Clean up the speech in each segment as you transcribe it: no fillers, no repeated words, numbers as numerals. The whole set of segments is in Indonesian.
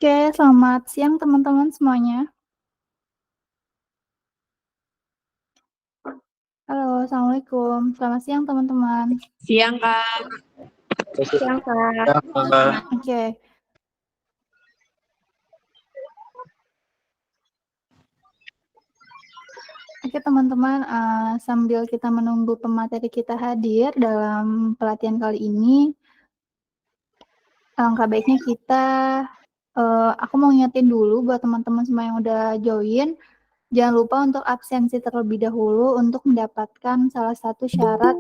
Oke, selamat siang teman-teman semuanya. Halo, assalamualaikum. Selamat siang teman-teman. Siang, Kak. Siang, Kak. Oke, oke teman-teman, sambil kita menunggu pemateri kita hadir dalam pelatihan kali ini, alangkah baiknya kita, aku mau ngingetin dulu buat teman-teman semua yang udah join, jangan lupa untuk absensi terlebih dahulu untuk mendapatkan salah satu syarat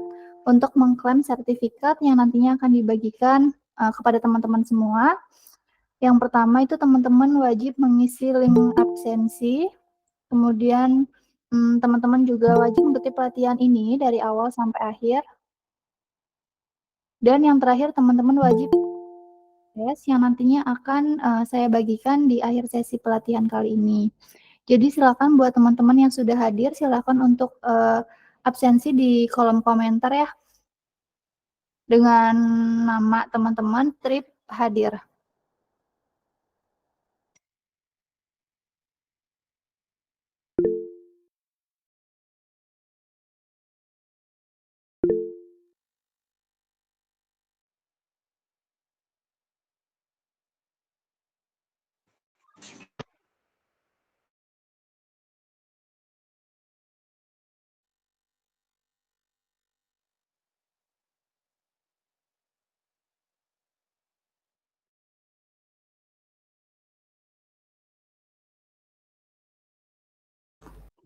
untuk mengklaim sertifikat yang nantinya akan dibagikan kepada teman-teman semua. Yang pertama itu teman-teman wajib mengisi link absensi, kemudian teman-teman juga wajib mengikuti pelatihan ini dari awal sampai akhir. Dan yang terakhir teman-teman wajib tes yang nantinya akan saya bagikan di akhir sesi pelatihan kali ini. Jadi silakan buat teman-teman yang sudah hadir, silakan untuk absensi di kolom komentar ya, dengan nama teman-teman Trip hadir.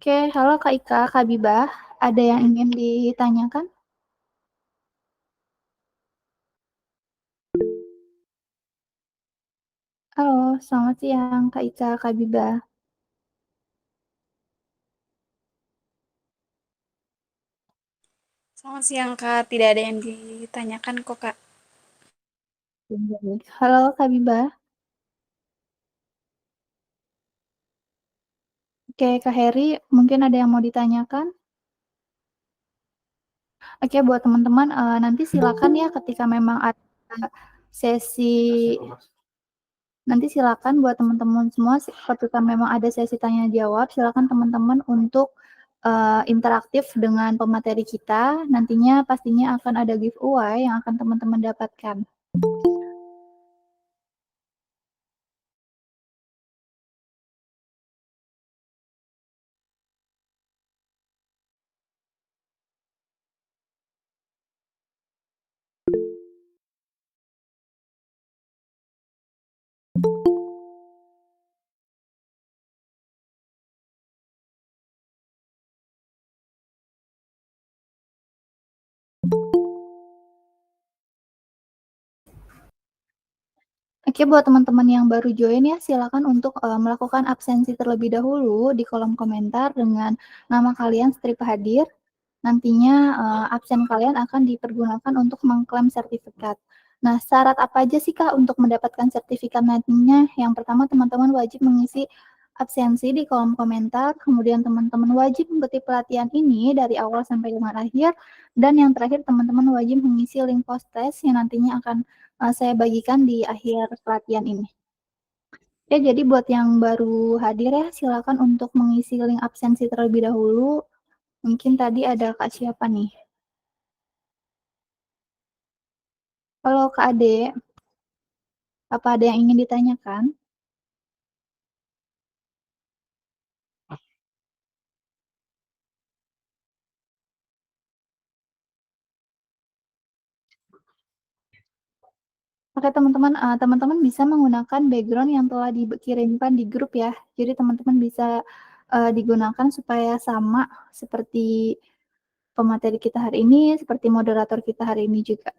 Oke, halo Kak Ika, Kak Bibah, ada yang ingin ditanyakan? Halo, selamat siang Kak Ika, Kak Bibah. Selamat siang Kak, tidak ada yang ditanyakan kok Kak. Halo Kak Bibah. Oke, Kak Heri, mungkin ada yang mau ditanyakan? Oke, buat teman-teman, nanti silakan ya ketika memang ada sesi nanti silakan buat teman-teman semua ketika memang ada sesi tanya jawab, silakan teman-teman untuk, interaktif dengan pemateri kita, nantinya pastinya akan ada giveaway yang akan teman-teman dapatkan. Oke, buat teman-teman yang baru join ya, silakan untuk, melakukan absensi terlebih dahulu di kolom komentar dengan nama kalian strip hadir. Nantinya, absen kalian akan dipergunakan untuk mengklaim sertifikat. Nah, syarat apa aja sih, Kak, untuk mendapatkan sertifikat nantinya? Yang pertama, teman-teman wajib mengisi absensi di kolom komentar, kemudian teman-teman wajib mengikuti pelatihan ini dari awal sampai dengan akhir, dan yang terakhir teman-teman wajib mengisi link post test yang nantinya akan, saya bagikan di akhir pelatihan ini. Ya, jadi buat yang baru hadir ya, silakan untuk mengisi link absensi terlebih dahulu. Mungkin tadi ada Kak siapa nih? Halo Kak Ade, apa ada yang ingin ditanyakan? Oke teman-teman, teman-teman bisa menggunakan background yang telah dikirimkan di grup ya. Jadi teman-teman bisa, digunakan supaya sama seperti pemateri kita hari ini, seperti moderator kita hari ini juga.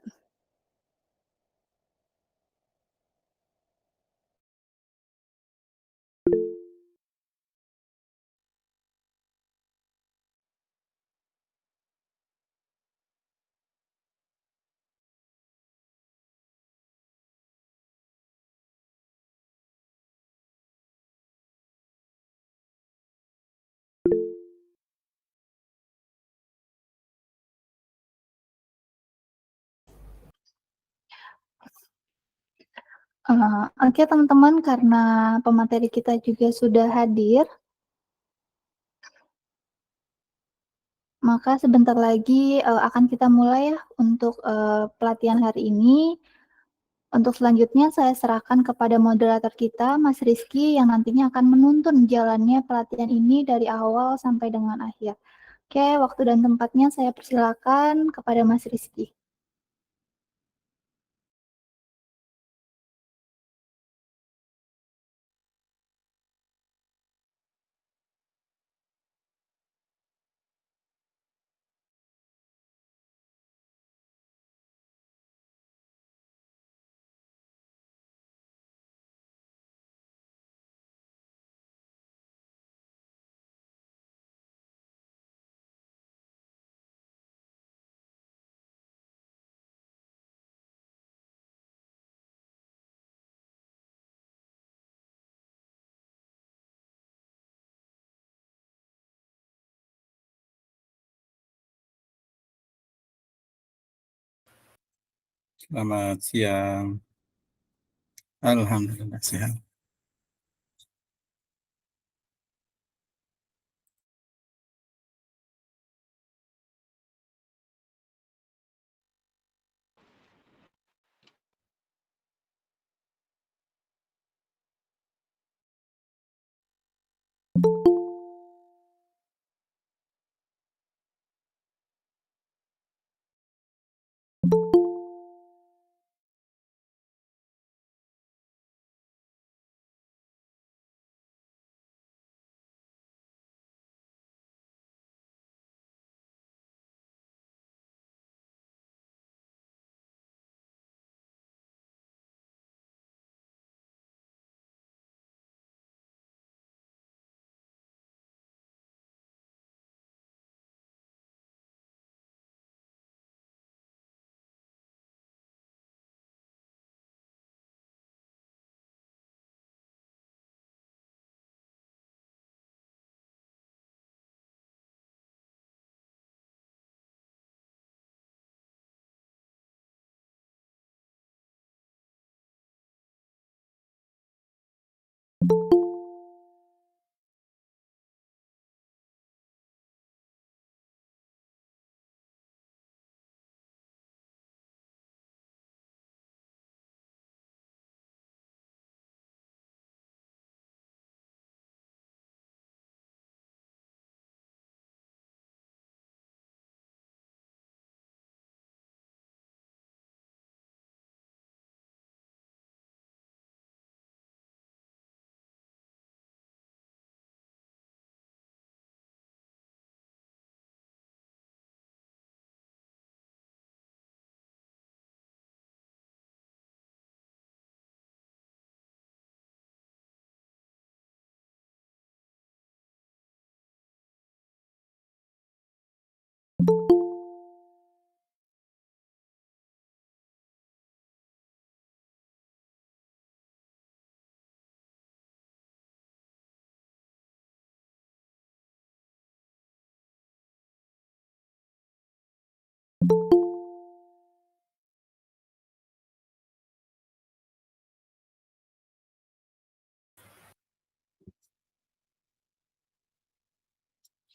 Oke teman-teman, karena pemateri kita juga sudah hadir, maka sebentar lagi, akan kita mulai ya untuk, pelatihan hari ini. Untuk selanjutnya saya serahkan kepada moderator kita, Mas Rizky, yang nantinya akan menuntun jalannya pelatihan ini dari awal sampai dengan akhir. Oke, waktu dan tempatnya saya persilakan kepada Mas Rizky. Selamat siang. Alhamdulillah sehat.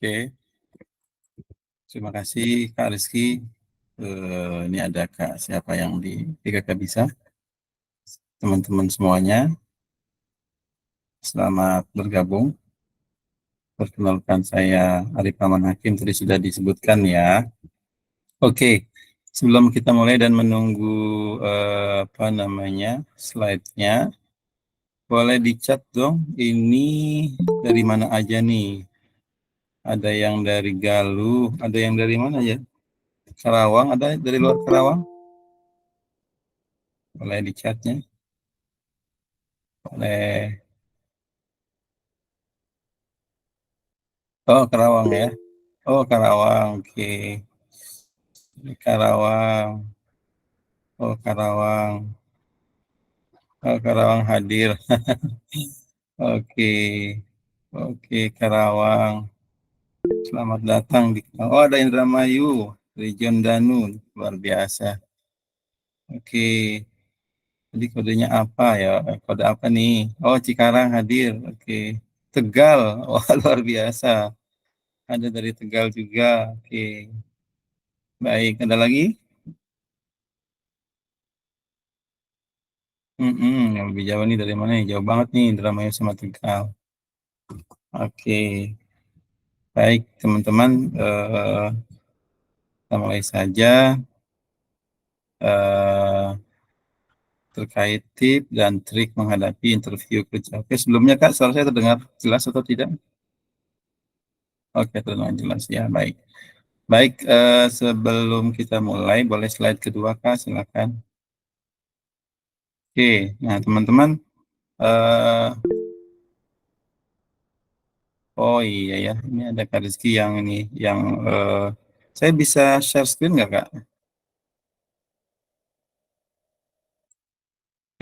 Oke, terima kasih Kak Rizky. Ini ada Kak siapa yang di Kakak bisa. Teman-teman semuanya, selamat bergabung. Perkenalkan saya Arif Paman Hakim, tadi sudah disebutkan ya. Oke, sebelum kita mulai dan menunggu apa namanya slide-nya, boleh dicat dong. Ini dari mana aja nih? Ada yang dari Galuh, ada yang dari mana ya? Karawang, ada dari luar Karawang? Boleh dicatnya. Boleh. Oh, Karawang ya. Oh, Karawang. Oke. Karawang. Oh, Karawang. Oh, Karawang hadir. Oke. Oke, Karawang. Selamat datang di. Oh, ada Indramayu, Region Danu. Luar biasa. Oke. Jadi kodenya apa ya? Kode apa nih? Oh, Cikarang hadir. Oke. Tegal. Wah, luar biasa. Ada dari Tegal juga. Oke. Baik, ada lagi? Yang lebih jauh nih dari mana nih? Jauh banget nih, Indramayu sama Tegal. Oke. Baik, teman-teman. Kita mulai saja. eh Terkait tips dan trik menghadapi interview kerja. Oke, sebelumnya Kak, suara saya terdengar jelas atau tidak? Oke, terdengar jelas ya. Baik. Baik, sebelum kita mulai, boleh slide kedua Kak, silakan. Oke, nah teman-teman, eh oh iya ya, ini ada Kak Rizky yang ini, yang saya bisa share screen nggak Kak?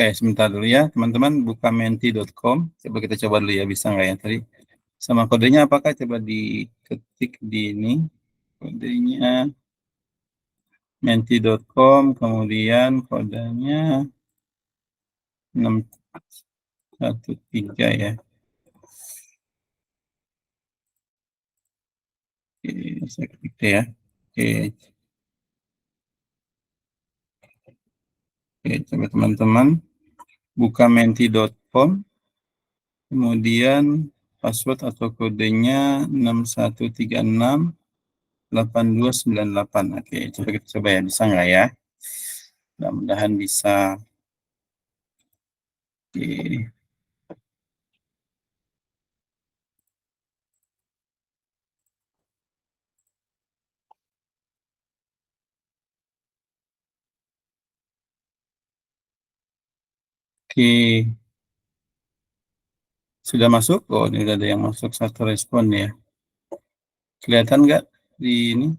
Oke, sebentar dulu ya, teman-teman, buka menti.com. Coba kita coba dulu ya, bisa nggak ya tadi? Sama kodenya apakah? Coba diketik di ini. Kodenya menti.com, kemudian kodenya 613 ya. Oke, saya klik ya. Oke, oke, coba teman-teman buka menti.com, kemudian password atau kodenya 61368298. Oke, coba kita coba ya, bisa nggak ya? Mudah-mudahan bisa. Oke. Oke, sudah masuk? Oh, ini ada yang masuk satu respon ya. Kelihatan nggak di ini?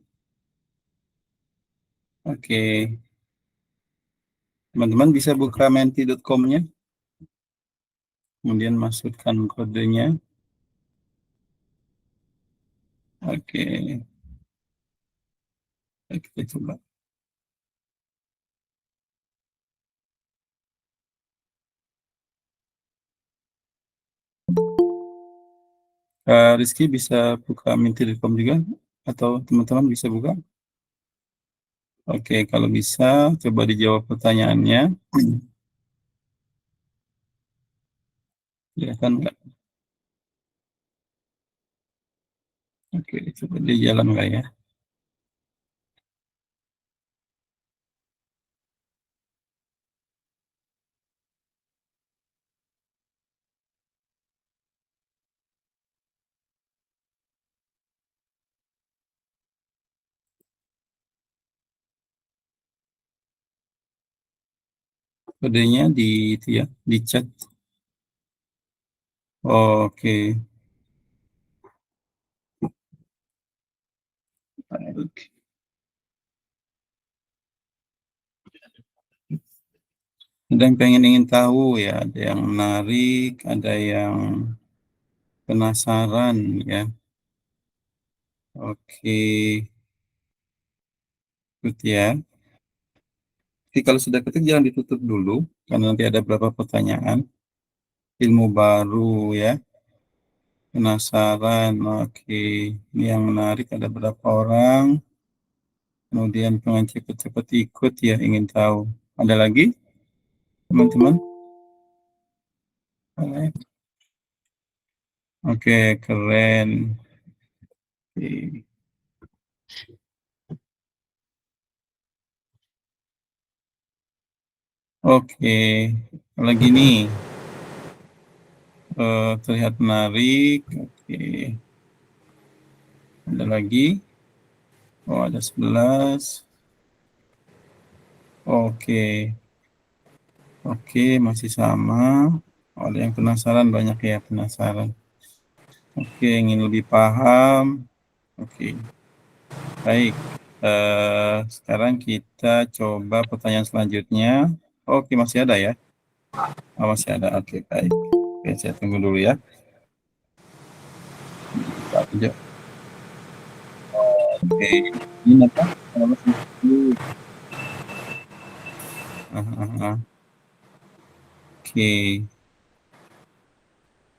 Oke, teman-teman bisa buka menti.com-nya, kemudian masukkan kodenya. Oke, kita coba. Rizky bisa buka menti.com juga, atau teman-teman bisa buka? Oke, kalau bisa coba dijawab pertanyaannya. Kelihatan nggak? Oke, coba dia jalan nggak ya? Kodenya di itu ya, di chat. Oke. Oke. Ada yang ingin tahu ya, ada yang menarik, ada yang penasaran ya. Oke, good ya. Jadi kalau sudah ketik jangan ditutup dulu, karena nanti ada beberapa pertanyaan ilmu baru ya. Penasaran, oke. Ini yang menarik, ada berapa orang. Kemudian pengen cepet-cepet ikut ya, ingin tahu. Ada lagi, teman-teman? Oke, keren. Oke. Oke, lagi nih. Terlihat menarik. Oke. Ada lagi. Oh, ada 11. Oke. Oke, masih sama. Oh, ada yang penasaran, banyak ya penasaran. Oke, ingin lebih paham. Oke, baik. Sekarang kita coba pertanyaan selanjutnya. Oke, masih ada ya? Oh, masih ada. Oke, baik. Oke, saya tunggu dulu ya. Pak Bejo. Oke, ini apa? Oke,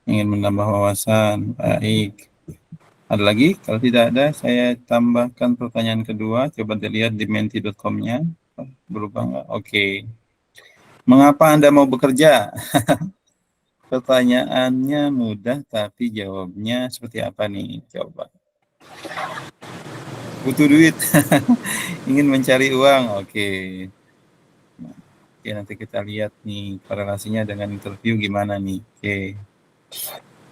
ingin menambah wawasan. Baik. Ada lagi? Kalau tidak ada, saya tambahkan pertanyaan kedua. Coba dilihat di menti.com-nya. Berubah nggak? Oke. Mengapa Anda mau bekerja? Pertanyaannya mudah, tapi jawabnya seperti apa nih? Coba. Butuh duit. Ingin mencari uang. Oke. Oke, nanti kita lihat nih korelasinya dengan interview gimana nih. Oke.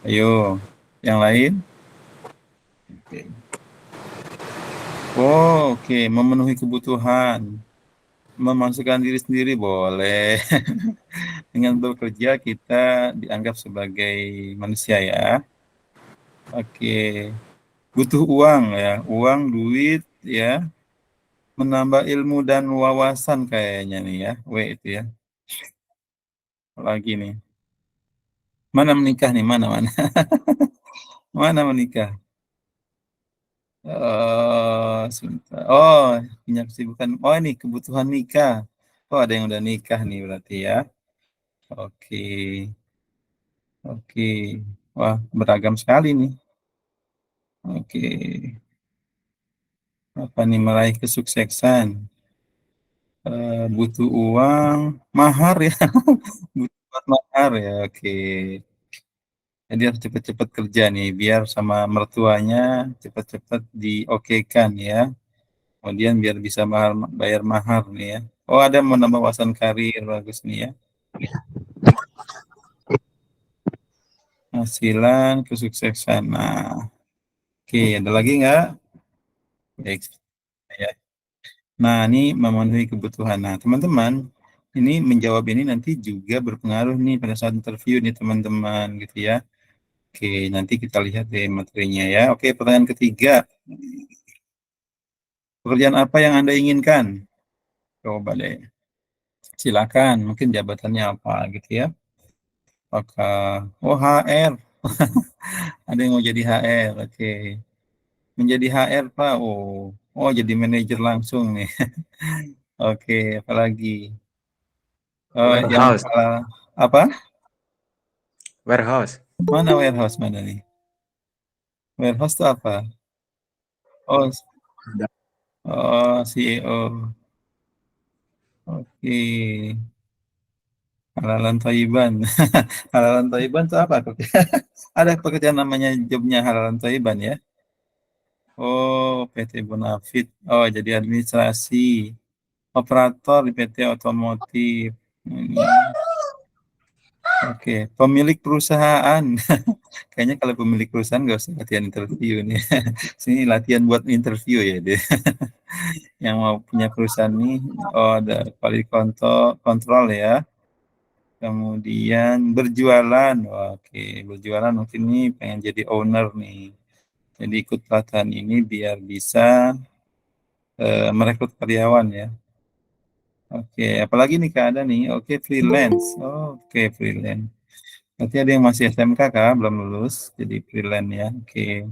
Ayo, yang lain? Oke. Oh, oke. Memenuhi kebutuhan. Memasukkan diri sendiri boleh. Dengan bekerja kita dianggap sebagai manusia ya. Oke. Butuh uang ya, uang, duit ya. Menambah ilmu dan wawasan kayaknya nih ya. W itu ya. Lagi nih. Mana menikah nih? Mana mana? Mana menikah? Sebentar. Oh, punya kesibukan. Oh, ini kebutuhan nikah. Oh, ada yang udah nikah nih berarti ya. Oke. Oke. Wah, beragam sekali nih. Oke. Apa nih meraih kesuksesan? Butuh uang, mahar ya. Butuh mahar ya. Oke. Jadi harus cepet-cepet kerja nih, biar sama mertuanya cepet-cepet diokekan ya. Kemudian biar bisa bayar mahar nih ya. Oh, ada mau nambah wawasan karir, bagus nih ya. Hasilan, kesuksesan. Nah, oke, ada lagi nggak? Baik, ya. Nah, ini memenuhi kebutuhan. Nah, teman-teman, ini menjawab ini nanti juga berpengaruh nih pada saat interview nih teman-teman gitu ya. Oke, nanti kita lihat deh materinya ya. Oke, pertanyaan ketiga. Pekerjaan apa yang Anda inginkan? Coba deh. Silakan, mungkin jabatannya apa gitu ya. Apakah, oh HR, ada yang mau jadi HR, oke. Menjadi HR, Pak, oh jadi manajer langsung nih. Oke, apalagi? Oh, yang Warehouse, apa? warehouse. Mana warehouse mana nih? Warehouse itu apa? Oh, oh CEO. Oke. Halalan Thaiban. Halalan Thaiban itu apa? Ada pekerjaan namanya jobnya Halalan Thaiban ya? Oh, PT Bonafit. Oh, jadi administrasi. Operator di PT Otomotif. Ini. Oke, pemilik perusahaan. Kayaknya kalau pemilik perusahaan nggak usah latihan interview nih. Sini latihan buat interview ya deh. Yang mau punya perusahaan nih, oh ada quality control ya. Kemudian berjualan. Oke, berjualan mungkin nih pengen jadi owner nih. Jadi ikut pelatihan ini biar bisa merekrut karyawan ya. Oke, apalagi nih Kak ada nih. Oke, freelance. Oke, freelance. Berarti ada yang masih SMK Kak, belum lulus. Jadi freelance ya. Oke.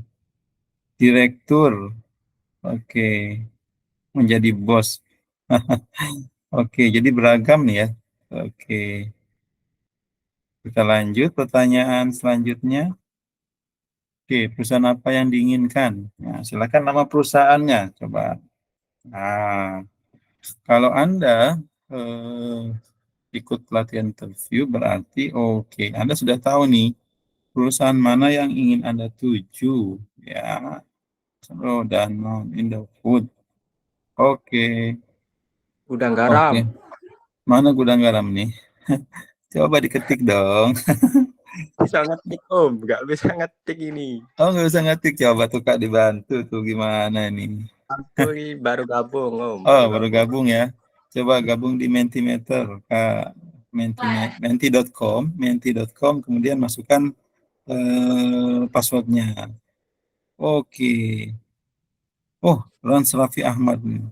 Direktur. Oke. Menjadi bos. Oke, jadi beragam nih ya. Oke. Kita lanjut pertanyaan selanjutnya. Oke, perusahaan apa yang diinginkan? Nah, silakan nama perusahaannya, coba. Nah, kalau Anda ikut pelatihan interview berarti oke, Anda sudah tahu nih perusahaan mana yang ingin Anda tuju, ya. Oh, Danone, Indofood. Oke, Gudang oke. garam. Mana gudang garam nih? Coba diketik dong. Bisa ngetik Om, nggak bisa ngetik ini. Oh, nggak usah ngetik. Coba tuh Kak dibantu tuh gimana nih. Aku ini baru gabung Om, Oh, baru gabung ya. Coba gabung di Mentimeter, Kak. Menti.com, menti.com, kemudian masukkan passwordnya. Oke. Oh, Rans Raffi Ahmad nih.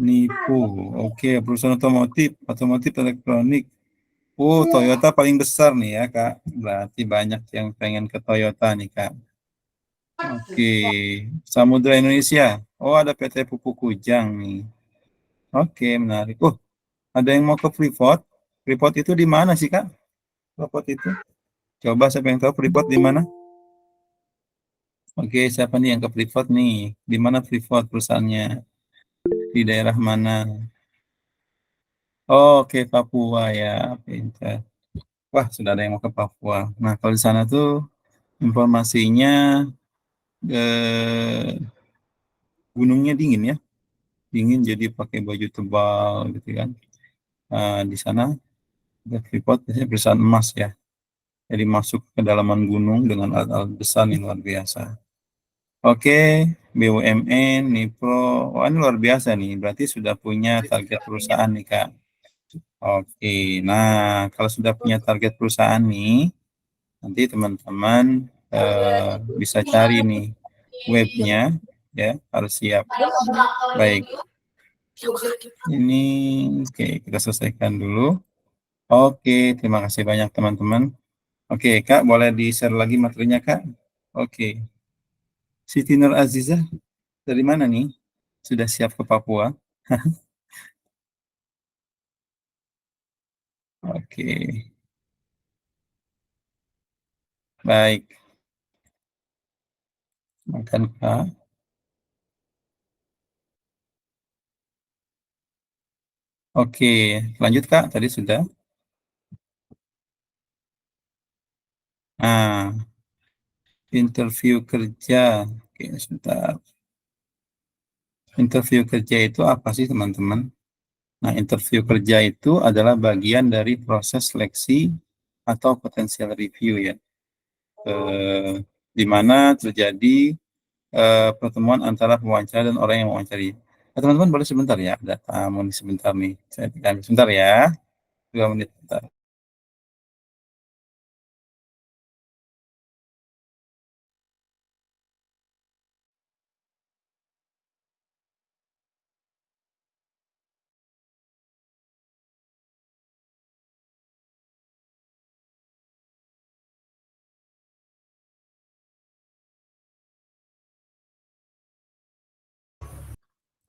Nipu. Oke, perusahaan otomotif elektronik. Oh, Toyota paling besar nih ya, Kak. Berarti banyak yang pengen ke Toyota nih, Kak. Oke, Samudra Indonesia. Oh, ada PT Pupuk Kujang nih. Oke, menarik. Oh, ada yang mau ke Freeport? Freeport itu di mana sih, Kak? Freeport itu? Coba siapa yang tahu Freeport di mana? Oke, siapa nih yang ke Freeport nih? Di mana Freeport perusahaannya? Di daerah mana? Oke, Papua ya. Pintar. Wah, sudah ada yang mau ke Papua. Nah, kalau di sana tuh informasinya eh, gunungnya dingin ya. Dingin jadi pakai baju tebal gitu kan. Di sana ada Freeport biasanya perusahaan emas ya. Jadi masuk ke dalaman gunung dengan alat-alat besar yang luar biasa. Oke, BUMN, Nipro, wah ini luar biasa nih. Berarti sudah punya target perusahaan nih Kak. Oke, nah kalau sudah punya target perusahaan nih, nanti teman-teman bisa cari nih webnya, ya harus siap. Baik, ini oke kita selesaikan dulu. Oke, terima kasih banyak teman-teman. Oke, Kak, boleh di-share lagi materinya, Kak? Oke. Siti Nur Azizah, dari mana nih? Sudah siap ke Papua? Oke, baik. Makan, Kak. Oke, lanjut, Kak. Tadi sudah. Nah, interview kerja. Oke, sebentar. Interview kerja itu apa sih, teman-teman? Nah, interview kerja itu adalah bagian dari proses seleksi atau potensial review ya. Di mana terjadi pertemuan antara pewawancara dan orang yang mewawancari. Teman-teman boleh sebentar ya, ada tamu nih sebentar nih. Saya tekan sebentar ya, 2 menit sebentar.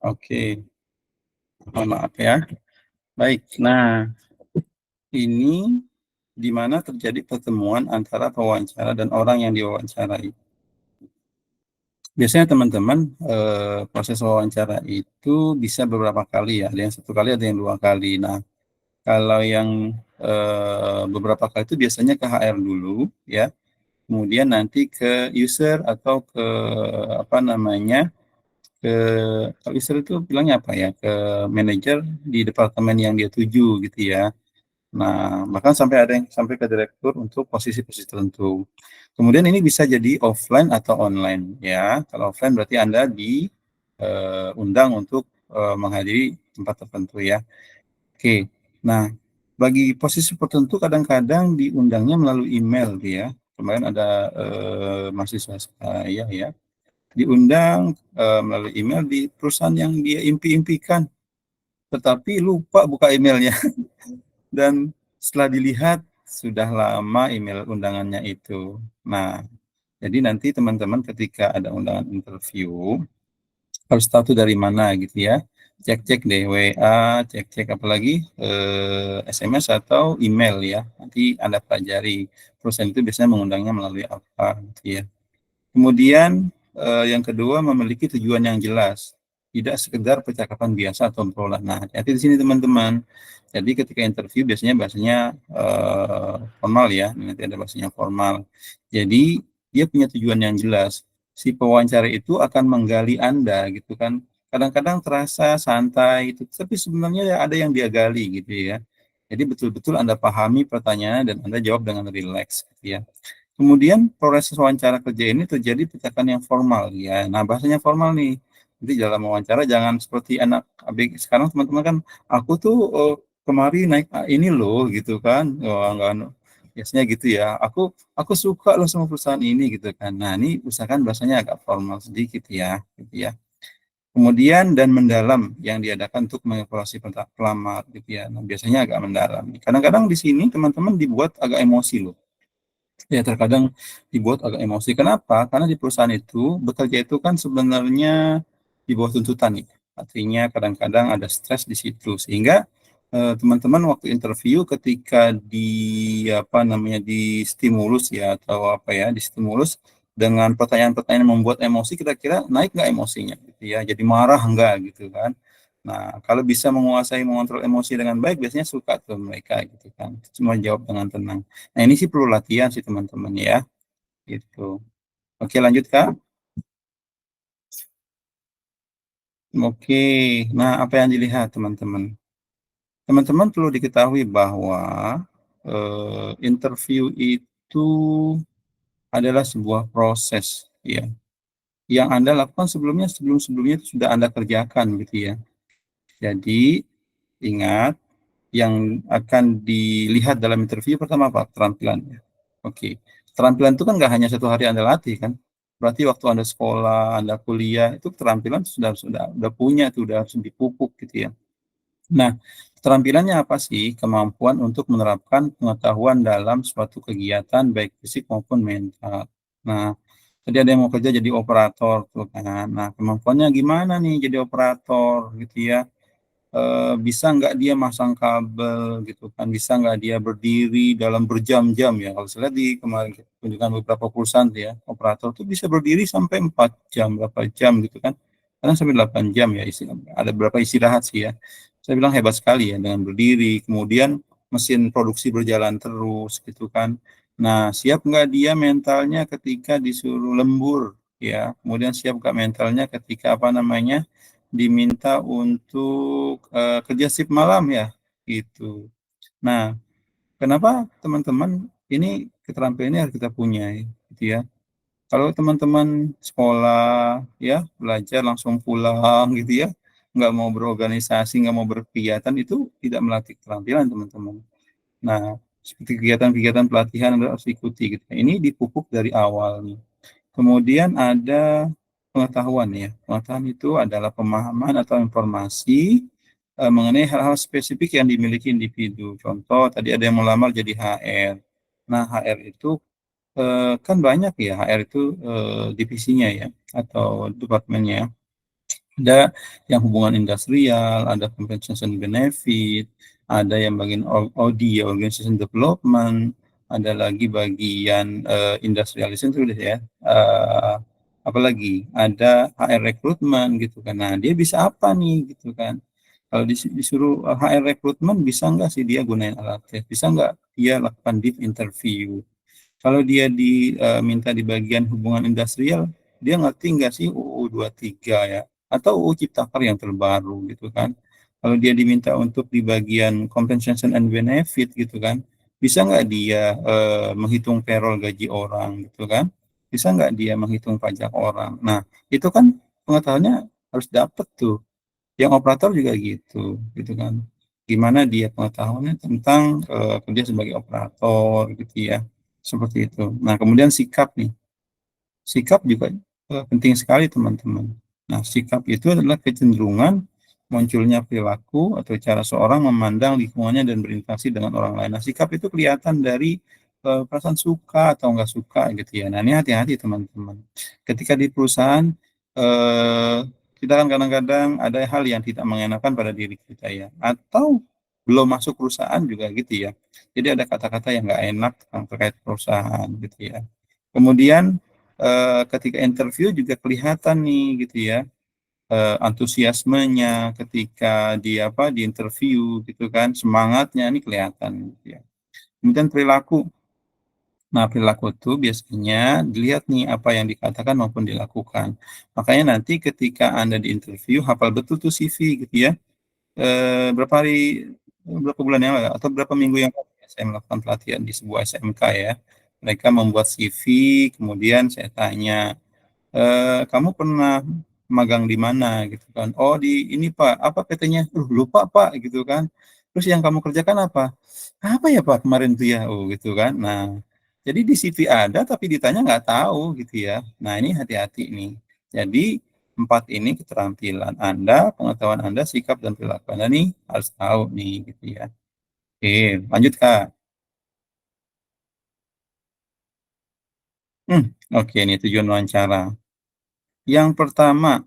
Oke, mohon maaf ya. Baik, nah ini di mana terjadi pertemuan antara pewawancara dan orang yang diwawancarai. Biasanya teman-teman proses wawancara itu bisa beberapa kali ya, ada yang 1 kali, ada yang 2 kali. Nah, kalau yang beberapa kali itu biasanya ke HR dulu ya, kemudian nanti ke user atau ke apa namanya, ke kalau user itu bilangnya apa ya, ke manajer di departemen yang dia tuju gitu ya. Nah, bahkan sampai ada yang sampai ke direktur untuk posisi-posisi tertentu. Kemudian ini bisa jadi offline atau online ya. Kalau offline berarti Anda diundang untuk menghadiri tempat tertentu ya. Oke. Nah, bagi posisi tertentu kadang-kadang diundangnya melalui email ya. Kemarin ada mahasiswa saya ya, diundang melalui email di perusahaan yang dia impi-impikan, tetapi lupa buka emailnya. Dan setelah dilihat, sudah lama email undangannya itu. Nah, jadi nanti teman-teman ketika ada undangan interview, harus tahu tuh dari mana gitu ya. cek-cek deh WA, cek-cek apalagi SMS atau email ya. Nanti Anda pelajari perusahaan itu biasanya mengundangnya melalui apa gitu ya. Kemudian yang kedua memiliki tujuan yang jelas, tidak sekedar percakapan biasa atau obrolan. Nah, hati-hati di sini teman-teman. Jadi ketika interview biasanya bahasanya formal ya, nanti ada bahasanya formal. Jadi dia punya tujuan yang jelas. Si pewawancara itu akan menggali Anda gitu kan. Kadang-kadang terasa santai itu, tapi sebenarnya ya ada yang dia gali gitu ya. Jadi betul-betul Anda pahami pertanyaan dan Anda jawab dengan rileks gitu ya. Kemudian proses wawancara kerja ini terjadi percakapan yang formal ya. Nah, bahasanya formal nih. Jadi dalam wawancara jangan seperti anak ABG sekarang teman-teman kan, aku tuh kemari naik ini loh gitu kan. Wah, enggak biasanya gitu ya. Aku suka loh sama perusahaan ini gitu kan. Nah, ini usahakan bahasanya agak formal sedikit ya, gitu ya. Kemudian dan mendalam yang diadakan untuk mengevaluasi pelamar gitu ya. Nah, biasanya agak mendalam. Kadang-kadang di sini teman-teman dibuat agak emosi loh. Ya, terkadang dibuat agak emosi. Kenapa? Karena di perusahaan itu, bekerja itu kan sebenarnya di bawah tuntutan nih. Artinya kadang-kadang ada stres di situ. Sehingga teman-teman waktu interview ketika di stimulus ya atau apa ya, di stimulus dengan pertanyaan-pertanyaan yang membuat emosi, kira-kira naik nggak emosinya gitu ya. Jadi marah enggak gitu kan. Nah, kalau bisa menguasai, mengontrol emosi dengan baik, biasanya suka tuh mereka gitu kan. Cuma jawab dengan tenang. Nah, ini sih perlu latihan sih teman-teman ya, gitu. Oke, lanjut Kak. Oke, nah apa yang dilihat teman-teman? Teman-teman perlu diketahui bahwa interview itu adalah sebuah proses ya, yang Anda lakukan sebelum-sebelumnya itu sudah Anda kerjakan gitu ya. Jadi ingat, yang akan dilihat dalam interview pertama apa? Keterampilannya. Oke. Keterampilan itu kan nggak hanya satu hari Anda latih kan. Berarti waktu Anda sekolah, Anda kuliah, itu keterampilan sudah punya tuh, udah harus dipupuk gitu ya. Nah, keterampilannya apa sih? Kemampuan untuk menerapkan pengetahuan dalam suatu kegiatan baik fisik maupun mental. Nah, tadi ada yang mau kerja jadi operator tuh kan. Nah, kemampuannya gimana nih jadi operator gitu ya? Bisa nggak dia masang kabel gitu kan, bisa nggak dia berdiri dalam berjam-jam ya. Kalau saya lihat di kemarin kunjungan beberapa perusahaan tuh ya, operator tuh bisa berdiri sampai 4 jam, berapa jam gitu kan. Kadang sampai 8 jam ya, ada beberapa istirahat sih ya. Saya bilang hebat sekali ya dengan berdiri, kemudian mesin produksi berjalan terus gitu kan. Nah, siap nggak dia mentalnya ketika disuruh lembur ya, kemudian siap nggak mentalnya ketika apa namanya, diminta untuk kerja shift malam ya, gitu. Nah, kenapa teman-teman ini keterampilan ini harus kita punya, gitu ya. Kalau teman-teman sekolah ya belajar langsung pulang gitu ya, nggak mau berorganisasi, nggak mau berkegiatan, itu tidak melatih keterampilan teman-teman. Nah, seperti kegiatan-kegiatan pelatihan harus ikuti gitu. Ini dipupuk dari awal nih. Kemudian ada pengetahuan ya. Pengetahuan itu adalah pemahaman atau informasi mengenai hal-hal spesifik yang dimiliki individu. Contoh, tadi ada yang melamar jadi HR. Nah, HR itu kan banyak ya, HR itu divisinya ya, atau departemennya. Ada yang hubungan industrial, ada compensation benefit, ada yang bagian OD, organization development, ada lagi bagian industrialization itu ya. Apalagi ada HR recruitment gitu kan. Nah, dia bisa apa nih gitu kan. Kalau disuruh HR recruitment, bisa nggak sih dia gunain alat tes? Bisa nggak dia lakukan deep interview? Kalau dia diminta di bagian hubungan industrial, dia ngerti nggak sih UU 23 ya? Atau UU Ciptaker yang terbaru gitu kan? Kalau dia diminta untuk di bagian compensation and benefit gitu kan, bisa nggak dia menghitung payroll gaji orang gitu kan? Bisa nggak dia menghitung pajak orang? Nah, itu kan pengetahuannya harus dapat tuh. Yang operator juga gitu kan. Gimana dia pengetahuannya tentang kerja sebagai operator gitu ya. Seperti itu. Nah, kemudian sikap nih. Sikap juga penting sekali teman-teman. Nah, sikap itu adalah kecenderungan munculnya perilaku atau cara seorang memandang lingkungannya dan berinteraksi dengan orang lain. Nah, sikap itu kelihatan dari perasaan suka atau enggak suka gitu ya. Nah, ini hati-hati teman-teman. Ketika di perusahaan Kita kan kadang-kadang ada hal yang tidak mengenakan pada diri kita ya, atau belum masuk perusahaan juga gitu ya. Jadi ada kata-kata yang nggak enak terkait perusahaan gitu ya. Kemudian ketika interview juga kelihatan nih gitu ya, antusiasmenya ketika di interview gitu kan, semangatnya ini kelihatan gitu ya. Kemudian perilaku. Nah, perilaku itu biasanya dilihat nih apa yang dikatakan maupun dilakukan. Makanya nanti ketika Anda di interview hafal betul tuh CV gitu ya. Berapa bulan yang lalu atau berapa minggu yang lalu ya, saya melakukan pelatihan di sebuah SMK ya. Mereka membuat CV, kemudian saya tanya, kamu pernah magang di mana gitu kan? Oh di ini Pak, apa PT-nya? Lupa Pak gitu kan. Terus yang kamu kerjakan apa? Apa ya Pak kemarin tuh ya? Oh gitu kan. Nah, jadi di CV ada tapi ditanya nggak tahu gitu ya. Nah ini hati-hati nih. Jadi 4 ini keterampilan Anda, pengetahuan Anda, sikap dan perilaku Anda nih harus tahu nih gitu ya. Oke, lanjut Kak. Oke nih tujuan wawancara. Yang pertama,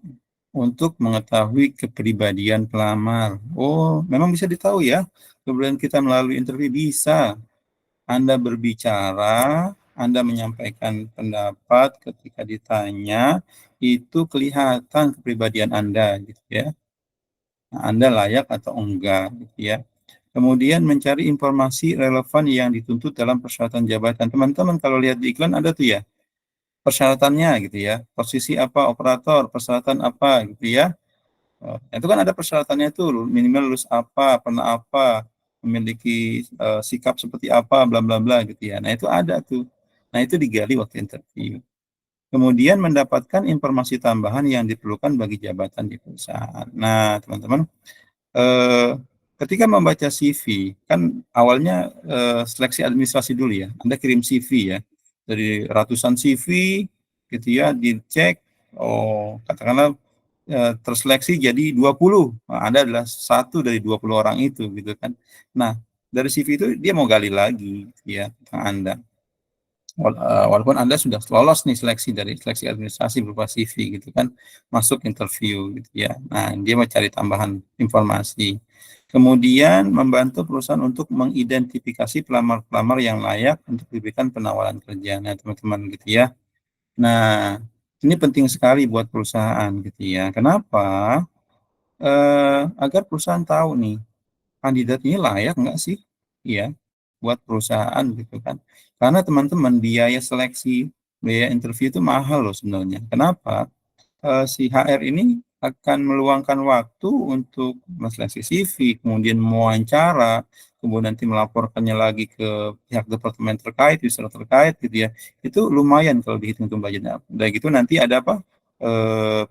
untuk mengetahui kepribadian pelamar. Oh, memang bisa ditahu ya, kepribadian kita melalui interview bisa. Anda berbicara, Anda menyampaikan pendapat ketika ditanya, itu kelihatan kepribadian Anda gitu ya. Nah, Anda layak atau enggak gitu ya. Kemudian mencari informasi relevan yang dituntut dalam persyaratan jabatan. Teman-teman kalau lihat di iklan ada tuh ya, persyaratannya gitu ya. Posisi apa operator, persyaratan apa gitu ya. Itu kan ada persyaratannya itu, minimal lulus apa, pernah apa, memiliki sikap seperti apa, bla bla bla gitu ya. Nah, itu ada tuh. Nah, itu digali waktu interview. Kemudian mendapatkan informasi tambahan yang diperlukan bagi jabatan di perusahaan. Nah, teman-teman, eh, ketika membaca CV, kan awalnya seleksi administrasi dulu ya. Anda kirim CV ya. Dari ratusan CV gitu ya, dicek, oh katakanlah terseleksi jadi 20. Nah, Anda adalah satu dari 20 orang itu gitu kan. Nah, dari CV itu dia mau gali lagi ya tentang Anda. Walaupun Anda sudah lolos nih dari seleksi administrasi berupa CV gitu kan, masuk interview gitu ya. Nah, dia mau cari tambahan informasi. Kemudian membantu perusahaan untuk mengidentifikasi pelamar-pelamar yang layak untuk diberikan penawaran kerja. Nah, teman-teman gitu ya. Nah, ini penting sekali buat perusahaan gitu ya. Kenapa? Agar perusahaan tahu nih, kandidat ini layak nggak sih? Iya, buat perusahaan gitu kan. Karena teman-teman biaya seleksi, biaya interview itu mahal loh sebenarnya. Kenapa? Si HR ini akan meluangkan waktu untuk menseleksi CV, kemudian mewawancara, kemudian nanti melaporkannya lagi ke pihak departemen terkait, user terkait gitu ya. Itu lumayan kalau dihitung budgetnya. Udah gitu nanti ada apa?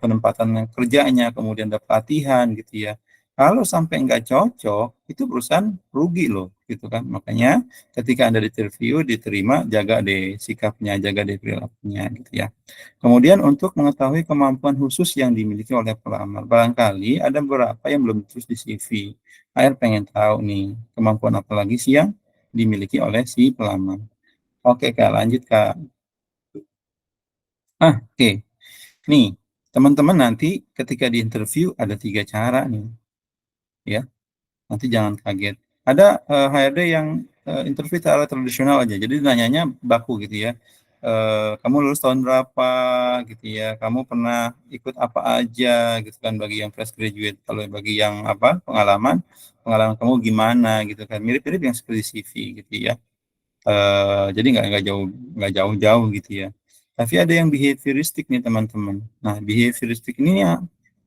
Penempatan kerjanya, kemudian ada pelatihan gitu ya. Kalau sampai nggak cocok, itu perusahaan rugi loh, gitu kan. Makanya ketika Anda interview, diterima, jaga deh sikapnya, jaga deh perilakunya, gitu ya. Kemudian untuk mengetahui kemampuan khusus yang dimiliki oleh pelamar, barangkali ada beberapa yang belum terus di CV. HR pengen tahu nih, kemampuan apa lagi sih yang dimiliki oleh si pelamar. Oke Kak, lanjut Kak. Oke. Nih, teman-teman nanti ketika di interview ada 3 cara nih, ya. Nanti jangan kaget. Ada HRD yang interview secara tradisional aja. Jadi nanyanya baku gitu ya. Kamu lulus tahun berapa gitu ya. Kamu pernah ikut apa aja gitu kan bagi yang fresh graduate. Kalau bagi yang apa pengalaman kamu gimana gitu kan. Mirip-mirip yang seperti CV gitu ya. Jadi nggak jauh-jauh gitu ya. Tapi ada yang behavioristik nih teman-teman. Nah, behavioristik ini ya,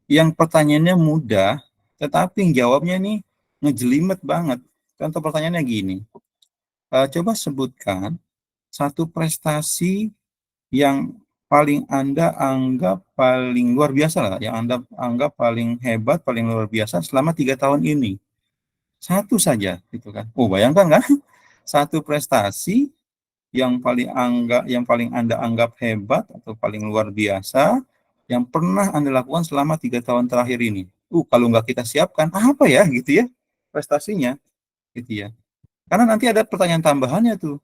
yang pertanyaannya mudah, tetapi yang jawabnya nih ngejelimet banget. Contoh pertanyaannya gini, coba sebutkan satu prestasi yang paling Anda anggap paling luar biasa lah, yang Anda anggap paling hebat, paling luar biasa selama 3 tahun ini. Satu saja, gitu kan. Oh, bayangkan kan? Satu prestasi yang paling Anda anggap hebat atau paling luar biasa yang pernah Anda lakukan selama 3 tahun terakhir ini. Kalau nggak kita siapkan, apa ya gitu ya prestasinya, gitu ya. Karena nanti ada pertanyaan tambahannya tuh.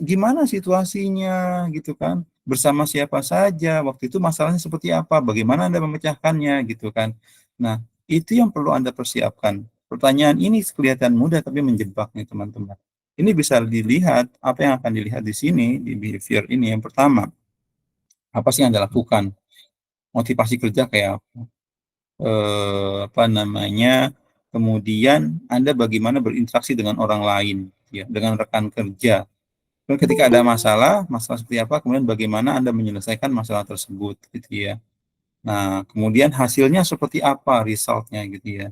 Gimana situasinya gitu kan? bersama siapa saja, waktu itu masalahnya seperti apa, bagaimana Anda memecahkannya gitu kan. Nah, itu yang perlu Anda persiapkan. Pertanyaan ini kelihatan mudah tapi menjebak nih teman-teman. Ini bisa dilihat, apa yang akan dilihat di sini, di behavior ini. Yang pertama, apa sih yang Anda lakukan? Motivasi kerja kayak apa? Apa namanya, kemudian Anda bagaimana berinteraksi dengan orang lain, ya, dengan rekan kerja. Dan ketika ada masalah seperti apa, kemudian bagaimana Anda menyelesaikan masalah tersebut, gitu ya. Nah, kemudian hasilnya seperti apa, resultnya gitu ya.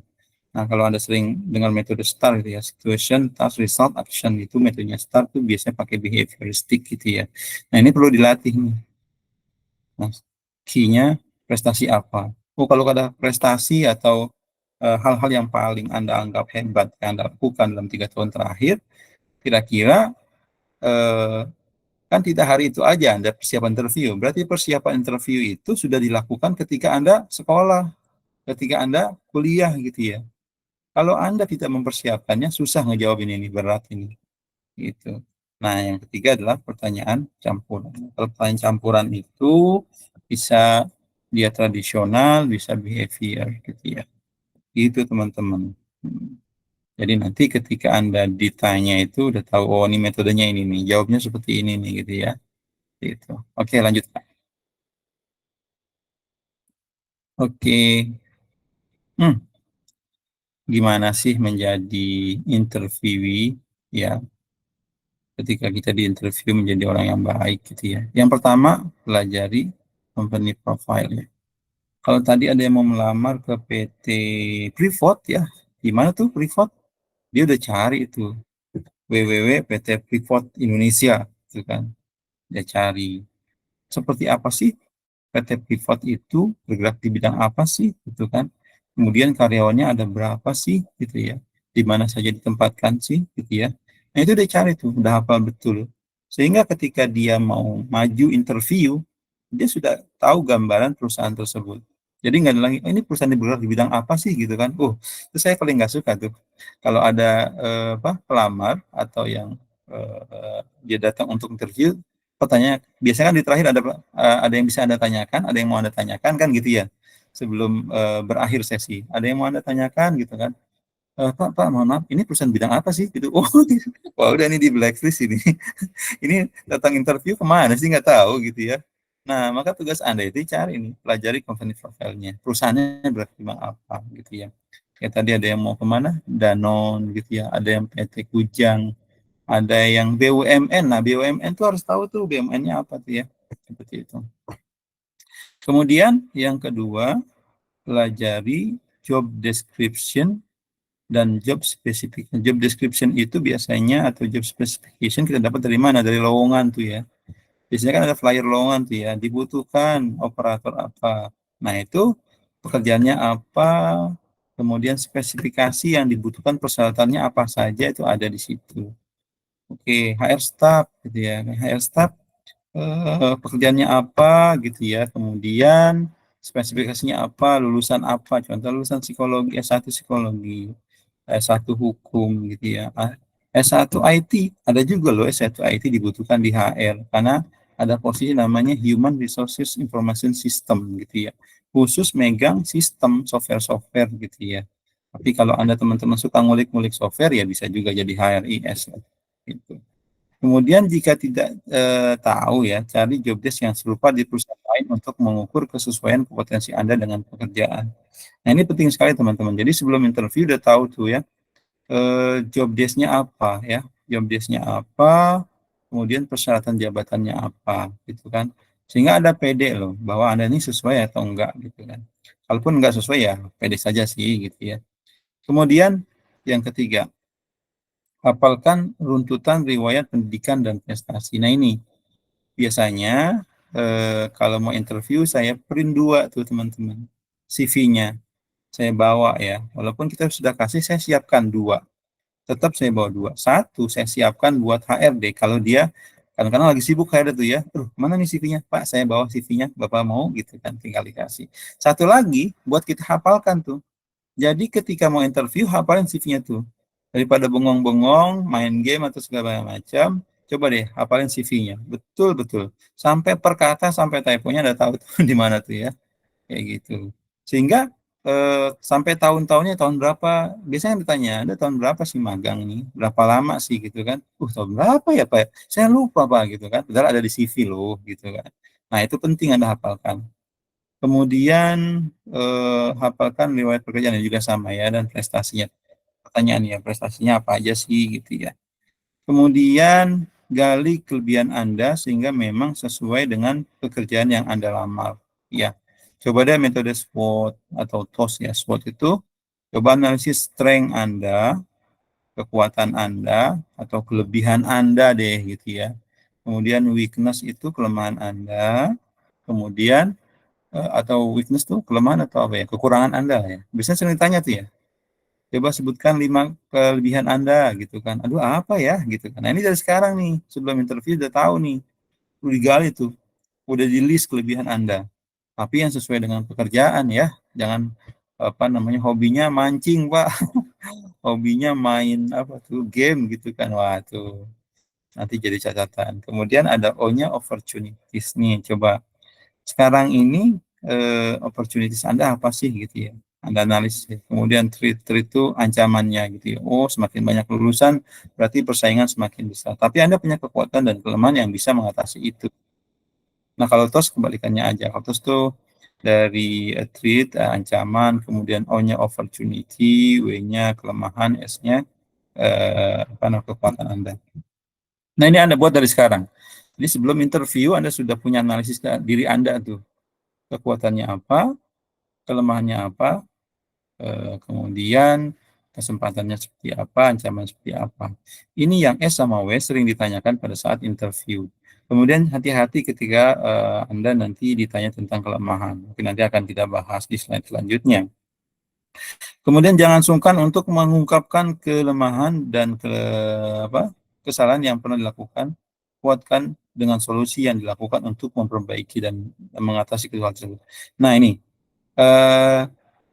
Nah, kalau Anda sering dengar metode STAR gitu ya, situation, task, result, action, itu metodenya STAR tuh biasanya pakai behavioristik gitu ya. Nah, ini perlu dilatih nih. Nah, key-nya prestasi apa? Oh, kalau ada prestasi atau hal-hal yang paling Anda anggap hebat yang Anda lakukan dalam 3 tahun terakhir, kira-kira kan tidak hari itu aja Anda persiapan interview. Berarti persiapan interview itu sudah dilakukan ketika Anda sekolah, ketika Anda kuliah gitu ya. Kalau Anda tidak mempersiapkannya, susah ngejawabin ini, berat ini. Gitu. Nah, yang ketiga adalah pertanyaan campuran. Kalau pertanyaan campuran itu bisa dia tradisional, bisa behavior gitu ya. Itu teman-teman. Jadi nanti ketika Anda ditanya itu udah tahu, oh ini metodenya ini nih, jawabnya seperti ini nih gitu ya. Gitu. Oke, lanjut. Oke. Gimana sih menjadi interviewee ya ketika kita diinterview menjadi orang yang baik gitu ya. Yang pertama, pelajari company profile ya. Kalau tadi ada yang mau melamar ke PT Freeport ya, gimana tuh Freeport? Dia udah cari itu www.pt Freeport Indonesia gitu kan. Dia cari seperti apa sih PT Freeport itu, bergerak di bidang apa sih gitu kan. Kemudian karyawannya ada berapa sih gitu ya. Di mana saja ditempatkan sih gitu ya. Nah, itu dia cari tuh, udah hafal betul. Sehingga ketika dia mau maju interview, dia sudah tahu gambaran perusahaan tersebut. Jadi nggak ada lagi, ini perusahaan yang bergerak di bidang apa sih gitu kan. Itu saya paling nggak suka tuh. Kalau ada pelamar atau yang dia datang untuk interview, pertanyaan biasanya kan di terakhir ada yang bisa Anda tanyakan, ada yang mau Anda tanyakan kan gitu ya. Sebelum berakhir sesi, ada yang mau Anda tanyakan gitu kan. Pak, mohon maaf, ini perusahaan bidang apa sih? Gitu. Oh, wah udah ini di blacklist ini. Ini datang interview kemana sih nggak tahu gitu ya. Nah, maka tugas Anda itu cari nih, pelajari company profile-nya. Perusahaannya berarti bidang apa gitu ya. Kayak tadi ada yang mau kemana? Danone gitu ya, ada yang PT Kujang, ada yang BUMN. Nah, BUMN tuh harus tahu tuh BUMN-nya apa tuh ya. Seperti itu. Kemudian yang kedua, pelajari job description dan job specification. Job description itu biasanya atau job specification kita dapat dari mana? Dari lowongan tuh ya. Biasanya kan ada flyer lowongan tuh ya, dibutuhkan operator apa. Nah, itu pekerjaannya apa, kemudian spesifikasi yang dibutuhkan persyaratannya apa saja itu ada di situ. Oke, HR staff gitu ya. HR staff pekerjaannya apa gitu ya, kemudian spesifikasinya apa, lulusan apa, contoh lulusan psikologi, S1 psikologi, S1 hukum gitu ya. S1 IT, ada juga loh S1 IT dibutuhkan di HR, karena ada posisi namanya Human Resources Information System gitu ya, khusus megang sistem software-software gitu ya. Tapi kalau Anda teman-teman suka ngulik-ngulik software ya bisa juga jadi HRIS gitu. Kemudian jika tidak tahu ya, cari job desk yang serupa di perusahaan lain untuk mengukur kesesuaian kompetensi Anda dengan pekerjaan. Nah, ini penting sekali teman-teman. Jadi sebelum interview udah tahu tuh ya, job desk-nya apa ya, job desk-nya apa, kemudian persyaratan jabatannya apa, gitu kan. Sehingga Anda pede loh, bahwa Anda ini sesuai atau enggak, gitu kan. Kalaupun enggak sesuai ya, pede saja sih, gitu ya. Kemudian yang ketiga, hafalkan runtutan riwayat pendidikan dan prestasi. Nah ini biasanya kalau mau interview saya print 2 tuh teman-teman, CV-nya saya bawa ya. Walaupun kita sudah kasih, saya siapkan 2. Tetap saya bawa 2. 1 saya siapkan buat HRD kalau dia kadang-kadang lagi sibuk HRD tuh ya. Mana nih CV-nya? Pak, saya bawa CV-nya. Bapak mau gitu kan, tinggal dikasih. 1 lagi buat kita hafalkan tuh. Jadi ketika mau interview, hafalin CV-nya tuh. Daripada bengong-bengong, main game atau segala macam, Coba deh hafalin CV-nya. Betul-betul. Sampai per kata, sampai typo-nya udah tahu tuh di mana tuh ya. Kayak gitu. Sehingga sampai tahun-tahunnya tahun berapa, biasanya ditanya, Anda tahun berapa sih magang nih? Berapa lama sih gitu kan? Tahun berapa ya Pak? Saya lupa Pak gitu kan. Padahal ada di CV loh gitu kan. Nah, itu penting Anda hafalkan. Kemudian hafalkan riwayat pekerjaan juga sama ya, dan prestasinya. Pertanyaan ya, prestasinya apa aja sih gitu ya. Kemudian gali kelebihan Anda sehingga memang sesuai dengan pekerjaan yang Anda lamar. Ya, coba deh metode SWOT atau TOS ya. SWOT itu coba analisis strength Anda, kekuatan Anda, atau kelebihan Anda deh gitu ya. Kemudian weakness itu kelemahan Anda. Kemudian atau weakness tuh kelemahan atau apa ya? Kekurangan Anda ya. Biasanya sering ditanya tuh ya. Coba sebutkan 5 kelebihan Anda gitu kan. Aduh apa ya gitu kan. Nah ini dari sekarang nih, sebelum interview udah tahu nih. Udah digali tuh. Udah di list kelebihan Anda. Tapi yang sesuai dengan pekerjaan ya. Jangan apa namanya hobinya mancing, Pak. Hobinya main apa tuh game gitu kan. Wah, tuh nanti jadi catatan. Kemudian ada O-nya opportunities nih. Coba sekarang ini opportunities Anda apa sih gitu ya. Anda analisis. Kemudian threat itu ancamannya gitu ya. Oh, semakin banyak lulusan berarti persaingan semakin besar. Tapi Anda punya kekuatan dan kelemahan yang bisa mengatasi itu. Nah, kalau TOS kebalikannya aja. Kalau TOS itu dari threat, ancaman, kemudian O-nya opportunity, W-nya kelemahan, S-nya apa namanya kekuatan Anda. Nah, ini Anda buat dari sekarang. Jadi sebelum interview Anda sudah punya analisis diri Anda tuh. Kekuatannya apa, kelemahannya apa, kemudian kesempatannya seperti apa, ancaman seperti apa. Ini yang S sama W sering ditanyakan pada saat interview. Kemudian hati-hati ketika Anda nanti ditanya tentang kelemahan. Mungkin nanti akan kita bahas di slide selanjutnya. Kemudian jangan sungkan untuk mengungkapkan kelemahan dan kesalahan yang pernah dilakukan. Kuatkan dengan solusi yang dilakukan untuk memperbaiki dan mengatasi kesalahan tersebut. Nah ini,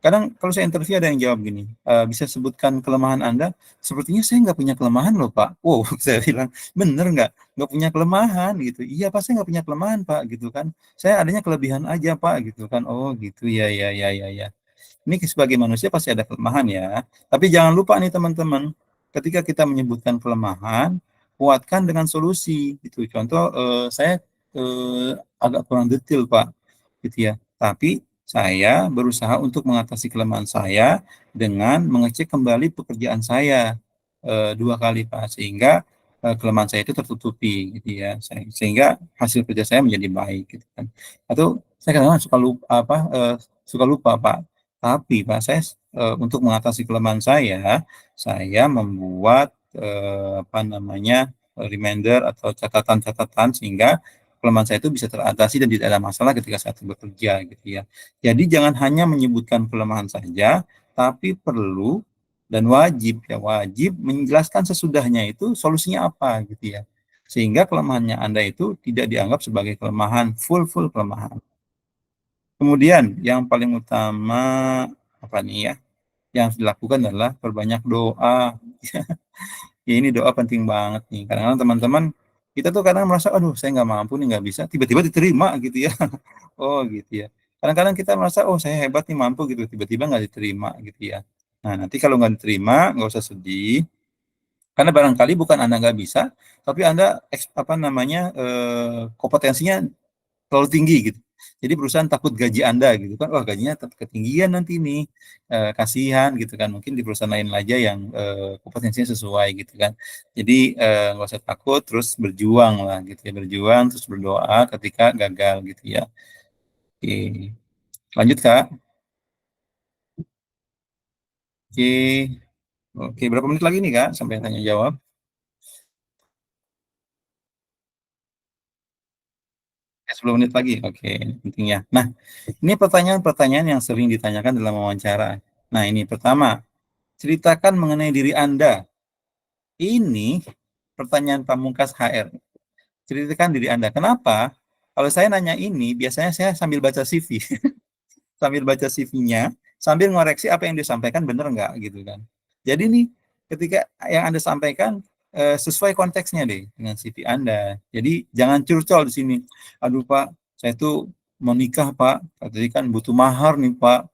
kadang kalau saya interview ada yang jawab gini, bisa sebutkan kelemahan Anda? Sepertinya saya nggak punya kelemahan loh Pak. Wow, saya bilang, bener nggak punya kelemahan gitu. Iya Pak, saya nggak punya kelemahan Pak gitu kan. Saya adanya kelebihan aja Pak gitu kan. Oh gitu, ya ya ya ya ya. Ini sebagai manusia pasti ada kelemahan ya. Tapi jangan lupa nih teman-teman, ketika kita menyebutkan kelemahan, kuatkan dengan solusi. Gitu. Contoh, saya agak kurang detail Pak, gitu ya. Tapi saya berusaha untuk mengatasi kelemahan saya dengan mengecek kembali pekerjaan saya 2 kali Pak, sehingga kelemahan saya itu tertutupi, gitu ya. Sehingga hasil kerja saya menjadi baik, gitu kan. Atau saya kadang-kadang suka lupa Pak. Tapi Pak, saya untuk mengatasi kelemahan saya membuat reminder atau catatan-catatan sehingga kelemahan saya itu bisa teratasi dan tidak ada masalah ketika saya bekerja gitu ya. Jadi jangan hanya menyebutkan kelemahan saja, tapi perlu dan wajib menjelaskan sesudahnya itu solusinya apa gitu ya. Sehingga kelemahannya Anda itu tidak dianggap sebagai kelemahan, full kelemahan. Kemudian yang paling utama apa nih ya? Yang dilakukan adalah perbanyak doa. Ya ini doa penting banget nih. Kadang-kadang teman-teman kita tuh kadang merasa, aduh saya nggak mampu nih, nggak bisa. Tiba-tiba diterima gitu ya. Oh gitu ya. Kadang-kadang kita merasa, oh saya hebat nih, mampu gitu. Tiba-tiba nggak diterima gitu ya. Nah nanti kalau nggak diterima, nggak usah sedih. Karena barangkali bukan Anda nggak bisa, tapi Anda kompetensinya terlalu tinggi gitu. Jadi perusahaan takut gaji Anda gitu kan, wah gajinya ketinggian nanti nih, kasihan gitu kan, mungkin di perusahaan lain aja yang kompetensinya sesuai gitu kan. Jadi nggak usah takut, terus berjuang lah gitu ya, berjuang terus berdoa ketika gagal gitu ya. Oke, lanjut Kak. Oke, oke berapa menit lagi nih Kak sampai tanya jawab? Ya, 10 menit lagi, oke pentingnya. Nah, ini pertanyaan-pertanyaan yang sering ditanyakan dalam wawancara. Nah ini pertama, ceritakan mengenai diri Anda. Ini pertanyaan pamungkas HR. Ceritakan diri Anda. Kenapa? Kalau saya nanya ini, biasanya saya sambil baca CV. Sambil baca CV-nya, sambil ngoreksi apa yang disampaikan benar nggak gitu kan. Jadi nih, ketika yang Anda sampaikan sesuai konteksnya deh dengan CV Anda. Jadi jangan curcol di sini. Aduh Pak, saya tuh mau nikah Pak, tadi kan butuh mahar nih Pak.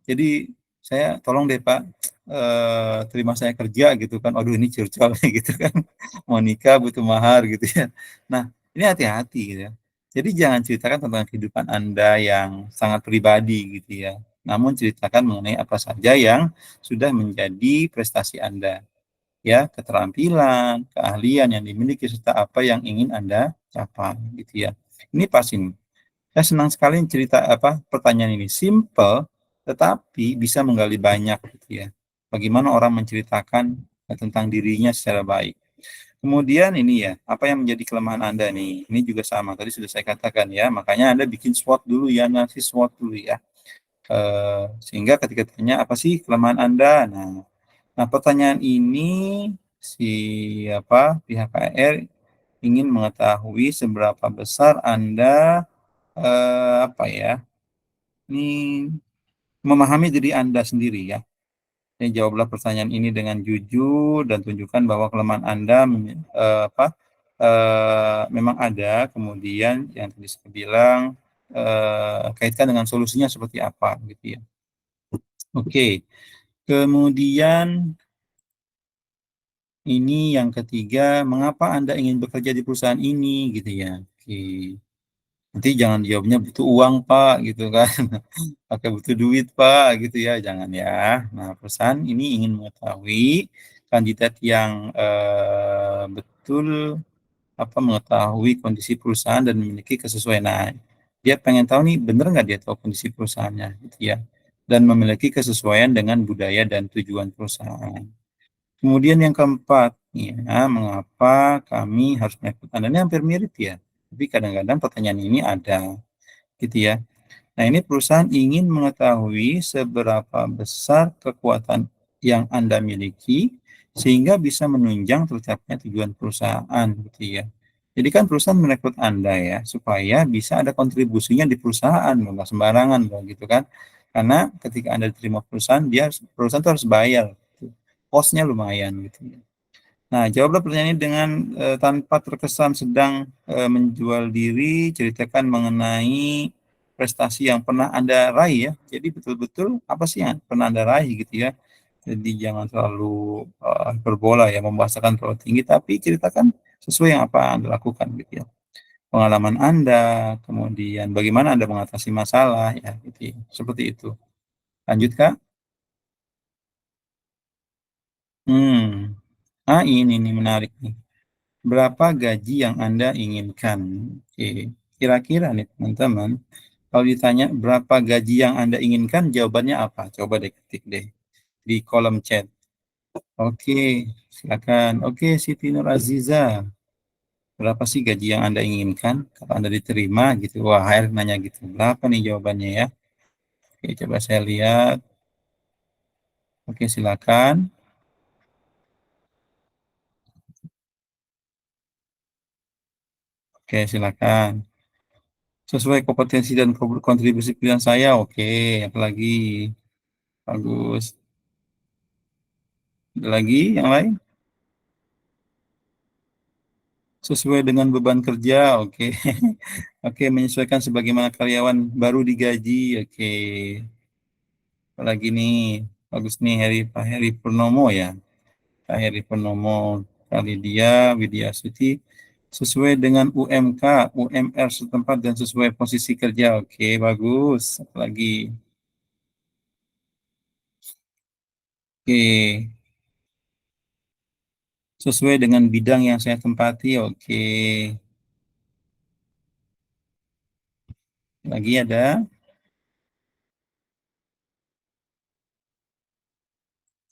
Jadi saya tolong deh Pak, terima saya kerja gitu kan. Aduh ini curcol gitu kan. Mau nikah butuh mahar gitu ya. Nah ini hati-hati gitu ya. Jadi jangan ceritakan tentang kehidupan Anda yang sangat pribadi gitu ya. Namun ceritakan mengenai apa saja yang sudah menjadi prestasi Anda, ya, keterampilan, keahlian yang dimiliki serta apa yang ingin Anda capai gitu ya. Ini pas ini. Saya senang sekali cerita pertanyaan ini simple tetapi bisa menggali banyak gitu ya. Bagaimana orang menceritakan tentang dirinya secara baik. Kemudian ini ya, apa yang menjadi kelemahan Anda nih? Ini juga sama, tadi sudah saya katakan ya, makanya Anda bikin SWOT dulu ya, analisis SWOT dulu ya. Sehingga ketika tanya apa sih kelemahan Anda? Nah, pertanyaan ini pihak KR ingin mengetahui seberapa besar Anda ini memahami diri Anda sendiri ya. Jawablah pertanyaan ini dengan jujur dan tunjukkan bahwa kelemahan Anda memang ada. Kemudian yang tadi saya bilang kaitkan dengan solusinya seperti apa gitu ya. Oke. Kemudian ini yang ketiga, mengapa Anda ingin bekerja di perusahaan ini gitu ya. Oke. Nanti jangan jawabnya butuh uang Pak gitu kan. Pakai butuh duit Pak gitu ya, jangan ya. Nah, perusahaan ini ingin mengetahui kandidat yang betul mengetahui kondisi perusahaan dan memiliki kesesuaian. Nah, dia pengen tahu nih bener nggak dia tahu kondisi perusahaannya gitu ya. Dan memiliki kesesuaian dengan budaya dan tujuan perusahaan. Kemudian yang keempat, ya, mengapa kami harus merekrut Anda? Ini hampir mirip ya, tapi kadang-kadang pertanyaan ini ada, gitu ya. Nah, ini perusahaan ingin mengetahui seberapa besar kekuatan yang Anda miliki sehingga bisa menunjang tercapainya tujuan perusahaan, gitu ya. Jadi kan perusahaan merekrut Anda ya supaya bisa ada kontribusinya di perusahaan, nggak sembarangan loh, gitu kan. Karena ketika Anda diterima perusahaan, perusahaan itu harus bayar, gitu. Cost-nya lumayan, gitu ya. Nah, jawablah pertanyaan ini dengan tanpa terkesan sedang menjual diri, ceritakan mengenai prestasi yang pernah Anda raih ya. Jadi betul-betul apa sih yang pernah Anda raih gitu ya. Jadi jangan terlalu berbola ya, membahasakan terlalu tinggi, tapi ceritakan sesuai yang apa Anda lakukan gitu ya. Pengalaman Anda, kemudian bagaimana Anda mengatasi masalah ya gitu ya. Seperti itu. Lanjut Kak. Ini nih menarik nih. Berapa gaji yang Anda inginkan? Oke. Kira-kira nih teman-teman, kalau ditanya berapa gaji yang Anda inginkan, jawabannya apa? Coba deh ketik deh di kolom chat. Oke, silakan. Oke, Siti Nur Aziza. Berapa sih gaji yang Anda inginkan? Kalau Anda diterima gitu. Wah, HR nanya gitu. Berapa nih jawabannya ya? Oke, coba saya lihat. Oke, silakan. Oke, silakan. Sesuai kompetensi dan kontribusi pilihan saya, oke. Apalagi bagus. Ada lagi yang lain? Sesuai dengan beban kerja, oke. Oke, menyesuaikan sebagaimana karyawan baru digaji, oke. Apalagi nih, bagus nih Pak Heri Purnomo ya. Pak Heri Purnomo, kali dia, Widya Suti, sesuai dengan UMK, UMR setempat dan sesuai posisi kerja, oke, bagus. Apalagi, oke. Sesuai dengan bidang yang saya tempati, oke. Lagi ada?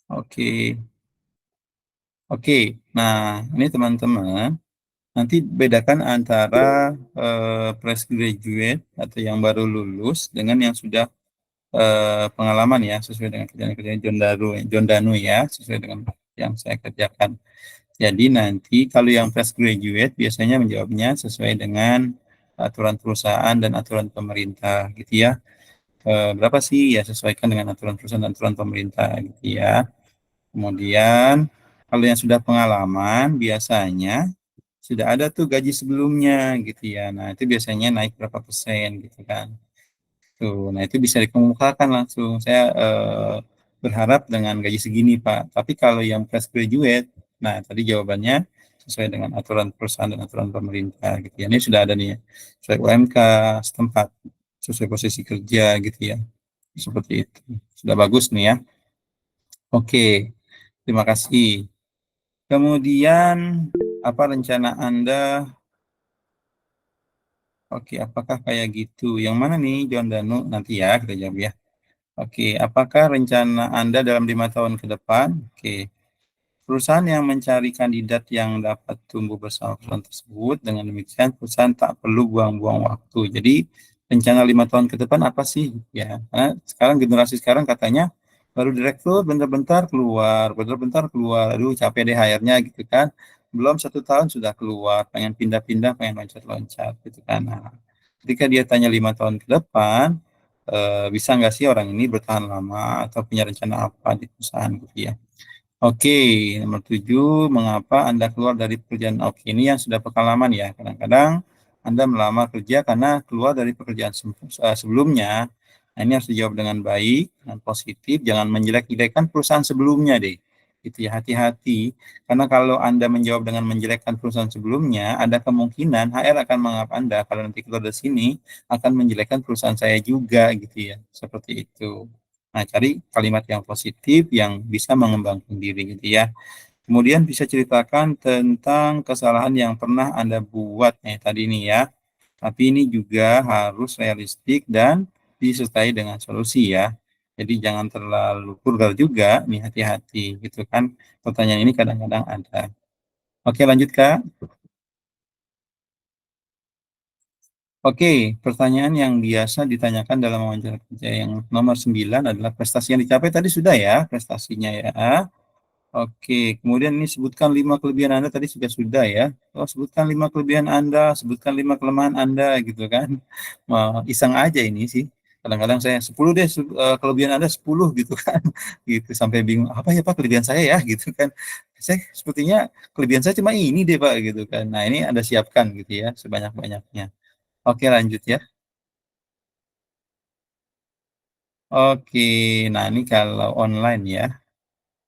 Oke. Oke. Nah, ini teman-teman, nanti bedakan antara fresh graduate atau yang baru lulus dengan yang sudah pengalaman ya, sesuai dengan kerjaan John Danu ya, sesuai dengan yang saya kerjakan. Jadi nanti kalau yang fresh graduate biasanya menjawabnya sesuai dengan aturan perusahaan dan aturan pemerintah gitu ya. Berapa sih ya sesuaikan dengan aturan perusahaan dan aturan pemerintah gitu ya. Kemudian Kalau yang sudah pengalaman biasanya sudah ada tuh gaji sebelumnya gitu ya. Nah, itu biasanya naik berapa persen gitu kan. Tuh, nah itu bisa dikemukakan langsung. Saya berharap dengan gaji segini, Pak. Tapi kalau yang fresh graduate, nah tadi jawabannya sesuai dengan aturan perusahaan dan aturan pemerintah gitu ya. Ini sudah ada nih ya. Sesuai UMK setempat, sesuai posisi kerja gitu ya. Seperti itu. Sudah bagus nih ya. Oke, terima kasih. Kemudian apa rencana Anda? Oke, apakah kayak gitu? Yang mana nih, John Danu? Nanti ya kita jawab ya. Oke, apakah rencana Anda dalam 5 tahun ke depan? Oke, perusahaan yang mencari kandidat yang dapat tumbuh bersama perusahaan tersebut, dengan demikian perusahaan tak perlu buang-buang waktu. Jadi rencana 5 tahun ke depan apa sih? Ya, karena sekarang generasi sekarang katanya baru direktur bentar-bentar keluar, bentar-bentar keluar. Aduh capek deh HR-nya gitu kan. Belum 1 tahun sudah keluar, pengen pindah-pindah, pengen loncat-loncat gitu kan. Nah, ketika dia tanya 5 tahun ke depan, bisa nggak sih orang ini bertahan lama atau punya rencana apa di perusahaan gitu ya. Oke, nomor 7, mengapa Anda keluar dari pekerjaan? Oke, ini yang sudah pengalaman ya. Kadang-kadang Anda melamar kerja karena keluar dari pekerjaan sebelumnya. Nah, ini harus dijawab dengan baik, dengan positif, jangan menjelek-jelekan perusahaan sebelumnya deh. Itu ya, hati-hati. Karena kalau Anda menjawab dengan menjelekkan perusahaan sebelumnya, ada kemungkinan HR akan menganggap Anda kalau nanti keluar dari sini akan menjelekkan perusahaan saya juga gitu ya. Seperti itu. Nah, cari kalimat yang positif yang bisa mengembangkan diri gitu ya. Kemudian bisa ceritakan tentang kesalahan yang pernah Anda buat tadi ini ya. Tapi ini juga harus realistik dan disertai dengan solusi ya. Jadi jangan terlalu vulgar juga, nih hati-hati gitu kan. Pertanyaan ini kadang-kadang ada. Oke, lanjut Kak. Oke, pertanyaan yang biasa ditanyakan dalam wawancara kerja yang nomor 9 adalah prestasi yang dicapai tadi sudah ya, prestasinya ya. Oke, kemudian ini sebutkan 5 kelebihan Anda tadi sudah ya. Oh, sebutkan 5 kelebihan Anda, sebutkan 5 kelemahan Anda gitu kan. Wah, iseng aja ini sih. Kadang-kadang saya 10 deh, kelebihan Anda 10 gitu kan. Gitu sampai bingung, apa ya Pak kelebihan saya ya gitu kan. Saya sepertinya kelebihan saya cuma ini deh Pak gitu kan. Nah, ini Anda siapkan gitu ya sebanyak-banyaknya. Oke, lanjut ya. Oke, nah ini kalau online ya.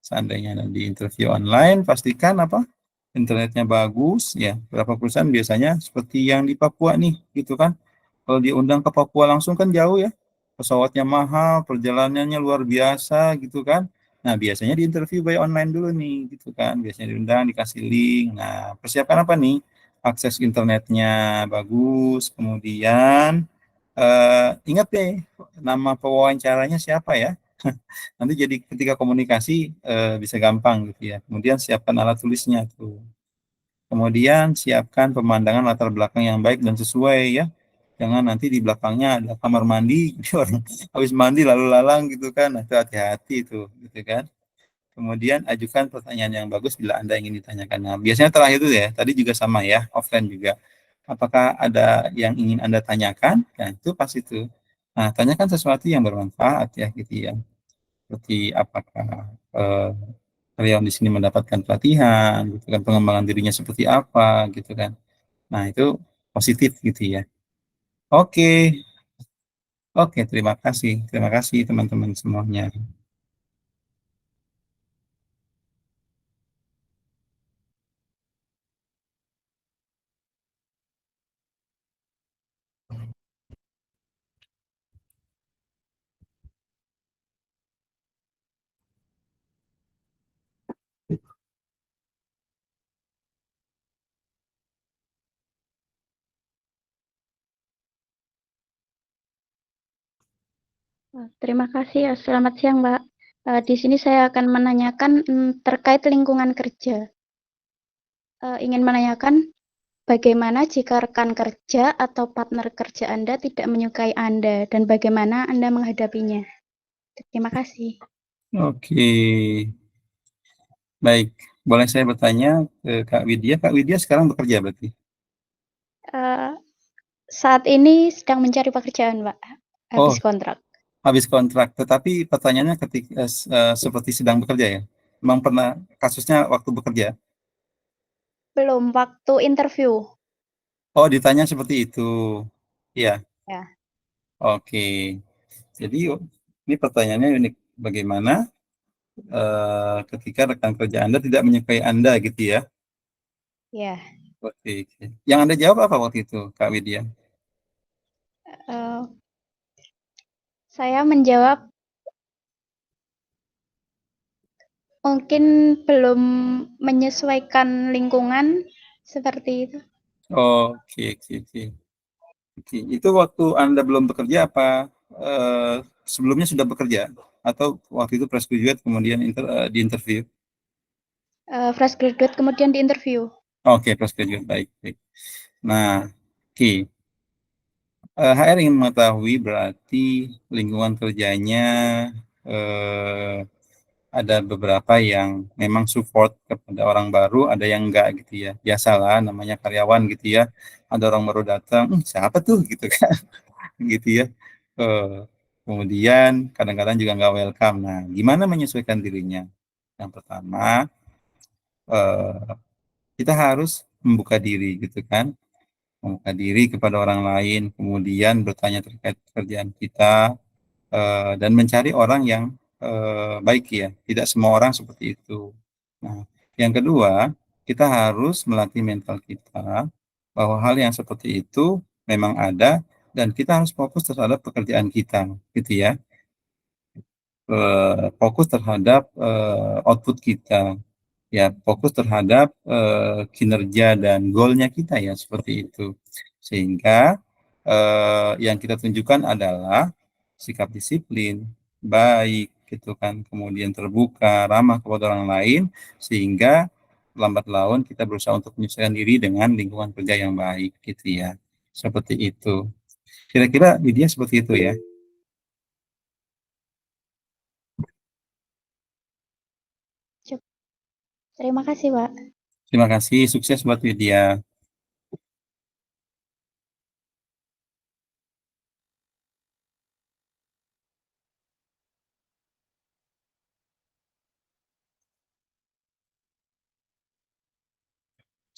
Seandainya di interview online, pastikan apa? Internetnya bagus, ya. Berapa perusahaan biasanya seperti yang di Papua nih, gitu kan? Kalau diundang ke Papua langsung kan jauh ya. Pesawatnya mahal, perjalanannya luar biasa, gitu kan? Nah, biasanya di interview by online dulu nih, gitu kan? Biasanya diundang, dikasih link. Nah, persiapkan apa nih? Akses internetnya bagus, kemudian ingat deh nama pewawancaranya siapa ya. Nanti jadi ketika komunikasi bisa gampang gitu ya. Kemudian siapkan alat tulisnya tuh. Kemudian siapkan pemandangan latar belakang yang baik dan sesuai ya. Jangan nanti di belakangnya ada kamar mandi, orang habis mandi lalu lalang gitu kan. Nah, itu hati-hati itu gitu kan. Kemudian ajukan pertanyaan yang bagus bila Anda ingin ditanyakan. Nah, biasanya terakhir itu ya, tadi juga sama ya, offline juga. Apakah ada yang ingin Anda tanyakan? Nah, itu pas itu. Nah, tanyakan sesuatu yang bermanfaat ya gitu ya. Seperti apakah karyawan di sini mendapatkan pelatihan, gitu kan, pengembangan dirinya seperti apa, gitu kan. Nah, itu positif gitu ya. Oke, oke, terima kasih teman-teman semuanya. Terima kasih ya. Selamat siang, Mbak. Di sini saya akan menanyakan terkait lingkungan kerja. Ingin menanyakan bagaimana jika rekan kerja atau partner kerja Anda tidak menyukai Anda dan bagaimana Anda menghadapinya? Terima kasih. Oke, baik. Boleh saya bertanya ke Kak Widya? Kak Widya sekarang bekerja berarti? Uh, saat ini sedang mencari pekerjaan, Mbak. Habis Oh, kontrak. habis kontrak. Tetapi pertanyaannya ketika seperti sedang bekerja ya? Memang pernah kasusnya waktu bekerja? Belum, waktu interview. Oh, ditanya seperti itu. Iya, Ya. oke. Jadi ini pertanyaannya unik. Bagaimana ketika rekan kerja Anda tidak menyukai Anda gitu ya? Ya. Oke, oke. Yang Anda jawab apa waktu itu, Kak Widya? Eh, saya menjawab mungkin belum menyesuaikan lingkungan seperti itu. Oke, oke, oke. Oke, itu waktu Anda belum bekerja apa sebelumnya sudah bekerja? Atau waktu itu fresh graduate kemudian di interview? Fresh graduate kemudian di interview. Oke, fresh graduate, baik, baik. Nah, oke. HR ingin mengetahui berarti lingkungan kerjanya eh, ada beberapa yang memang support kepada orang baru, ada yang enggak gitu ya. Biasalah namanya karyawan gitu ya. Ada orang baru datang, siapa tuh gitu kan, gitu ya. Eh, Kemudian kadang-kadang juga nggak welcome. Nah, gimana menyesuaikan dirinya? Yang pertama, eh, kita harus membuka diri gitu kan, membuka diri kepada orang lain, kemudian bertanya terkait pekerjaan kita, dan mencari orang yang baik ya. Tidak semua orang seperti itu. Nah, yang kedua, kita harus melatih mental kita bahwa hal yang seperti itu memang ada dan kita harus fokus terhadap pekerjaan kita, gitu ya. Fokus terhadap output kita, ya fokus terhadap kinerja dan goalnya kita ya seperti itu. Sehingga yang kita tunjukkan adalah sikap disiplin, baik gitu kan, kemudian terbuka, ramah kepada orang lain, sehingga lambat laun kita berusaha untuk menyesuaikan diri dengan lingkungan kerja yang baik gitu ya. Seperti itu. Kira-kira Lydia seperti itu ya. Terima kasih, Pak. Terima kasih, sukses buat Lydia.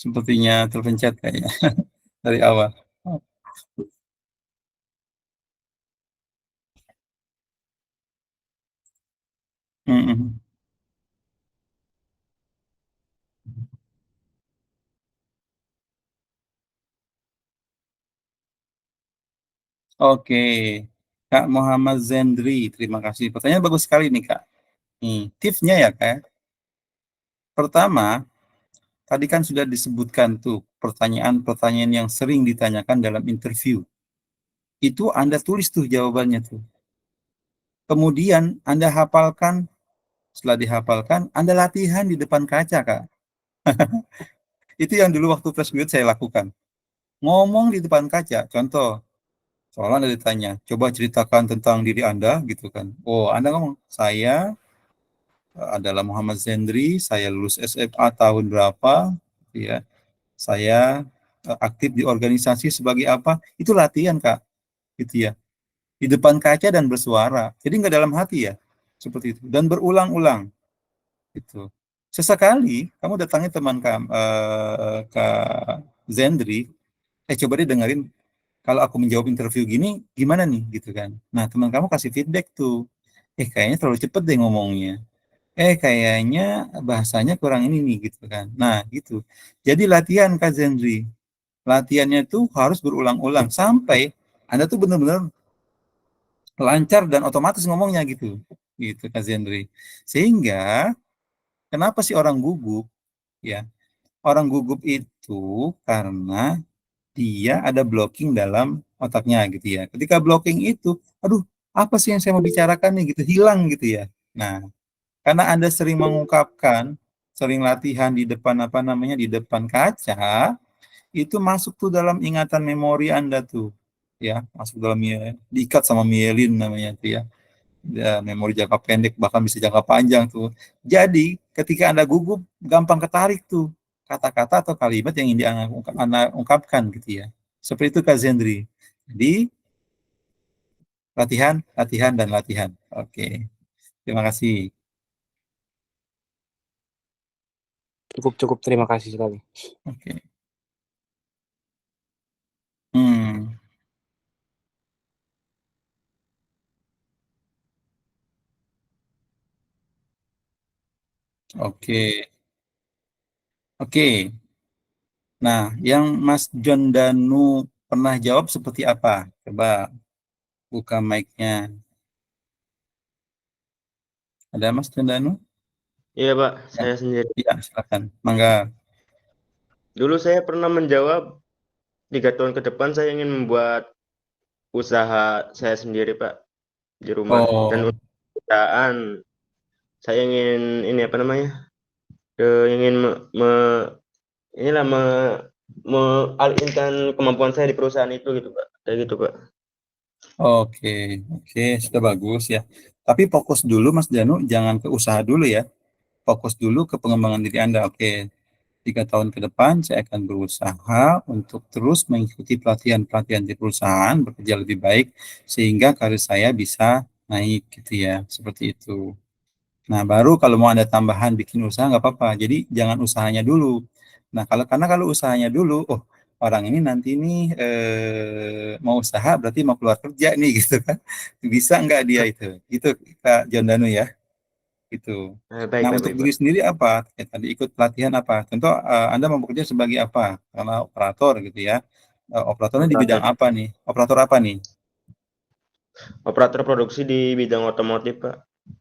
Sepertinya terpencet kayaknya dari awal. Mm-mm. Oke, Kak Muhammad Zendri, terima kasih. Pertanyaan bagus sekali nih Kak. Tipsnya ya Kak. Pertama, tadi kan sudah disebutkan tuh pertanyaan-pertanyaan yang sering ditanyakan dalam interview. Itu Anda tulis tuh jawabannya tuh. Kemudian Anda hafalkan, setelah dihafalkan, Anda latihan di depan kaca Kak. Itu yang dulu waktu fresh graduate saya lakukan. Ngomong di depan kaca, contoh, soalnya Anda ditanya, coba ceritakan tentang diri Anda gitu kan. Oh, Anda ngomong, saya adalah Muhammad Zendri, saya lulus SMA tahun berapa, ya. Saya aktif di organisasi sebagai apa? Itu latihan, Kak. Gitu ya. Di depan kaca dan bersuara. Jadi nggak dalam hati ya. Seperti itu. Dan berulang-ulang. Gitu. Sesekali kamu datangi teman kamu, Kak Zendri, coba deh dengerin kalau aku menjawab interview gini, gimana nih gitu kan. Nah, teman kamu kasih feedback tuh. Kayaknya terlalu cepet deh ngomongnya. Kayaknya bahasanya kurang ini nih gitu kan. Nah, gitu. Jadi latihan Kak Zendri. Latihannya tuh harus berulang-ulang sampai Anda tuh benar-benar lancar dan otomatis ngomongnya gitu. Gitu Kak Zendri. Sehingga kenapa sih orang gugup? Ya, orang gugup itu karena dia ada blocking dalam otaknya gitu ya. Ketika blocking itu, aduh, apa sih yang saya mau bicarakan nih gitu, hilang gitu ya. Nah, karena Anda sering mengungkapkan, sering latihan di depan apa namanya di depan kaca, itu masuk tuh dalam ingatan memori Anda tuh. Ya, masuk dalam diikat sama mielin namanya tuh ya. Ya, memori jangka pendek bahkan bisa jangka panjang tuh. Jadi, ketika Anda gugup gampang ketarik tuh kata-kata atau kalimat yang ingin Anda ungkapkan gitu ya. Seperti itu Kak Zendri. Jadi, latihan, latihan dan latihan. Oke. Terima kasih. Cukup, terima kasih sekali. Oke. Hmm, oke. Oke. Nah, yang Mas John Danu pernah jawab seperti apa? Coba buka mic-nya. Ada Mas John Danu? Iya Pak, Ya, saya sendiri. ya, silakan. Mangga. Dulu saya pernah menjawab 3 tahun ke depan saya ingin membuat usaha saya sendiri Pak di rumah. Dan Oh, untuk pekerjaan saya ingin ini apa namanya? Ingin inilah mengalihkan kemampuan saya di perusahaan itu gitu Pak. Kayak gitu Pak. oke. Oke, sudah bagus ya. Tapi fokus dulu Mas Danu, jangan ke usaha dulu ya. Fokus dulu ke pengembangan diri Anda. Oke, 3 tahun ke depan saya akan berusaha untuk terus mengikuti pelatihan-pelatihan di perusahaan, bekerja lebih baik, sehingga karir saya bisa naik gitu ya, seperti itu. Nah, baru kalau mau ada tambahan bikin usaha nggak apa-apa. Jadi jangan usahanya dulu. Nah, karena kalau usahanya dulu, oh orang ini nanti nih mau usaha berarti mau keluar kerja nih gitu kan. Bisa nggak dia itu? Itu Kak John Danu ya. Itu. Baik Nah, Pak, untuk baik Pak. diri sendiri apa? Ya, tadi ikut pelatihan apa? Contoh Anda mau bekerja sebagai apa? Karena operator gitu ya. Operatornya di bidang Operator, apa nih? Operator apa nih? operator produksi di bidang otomotif Pak.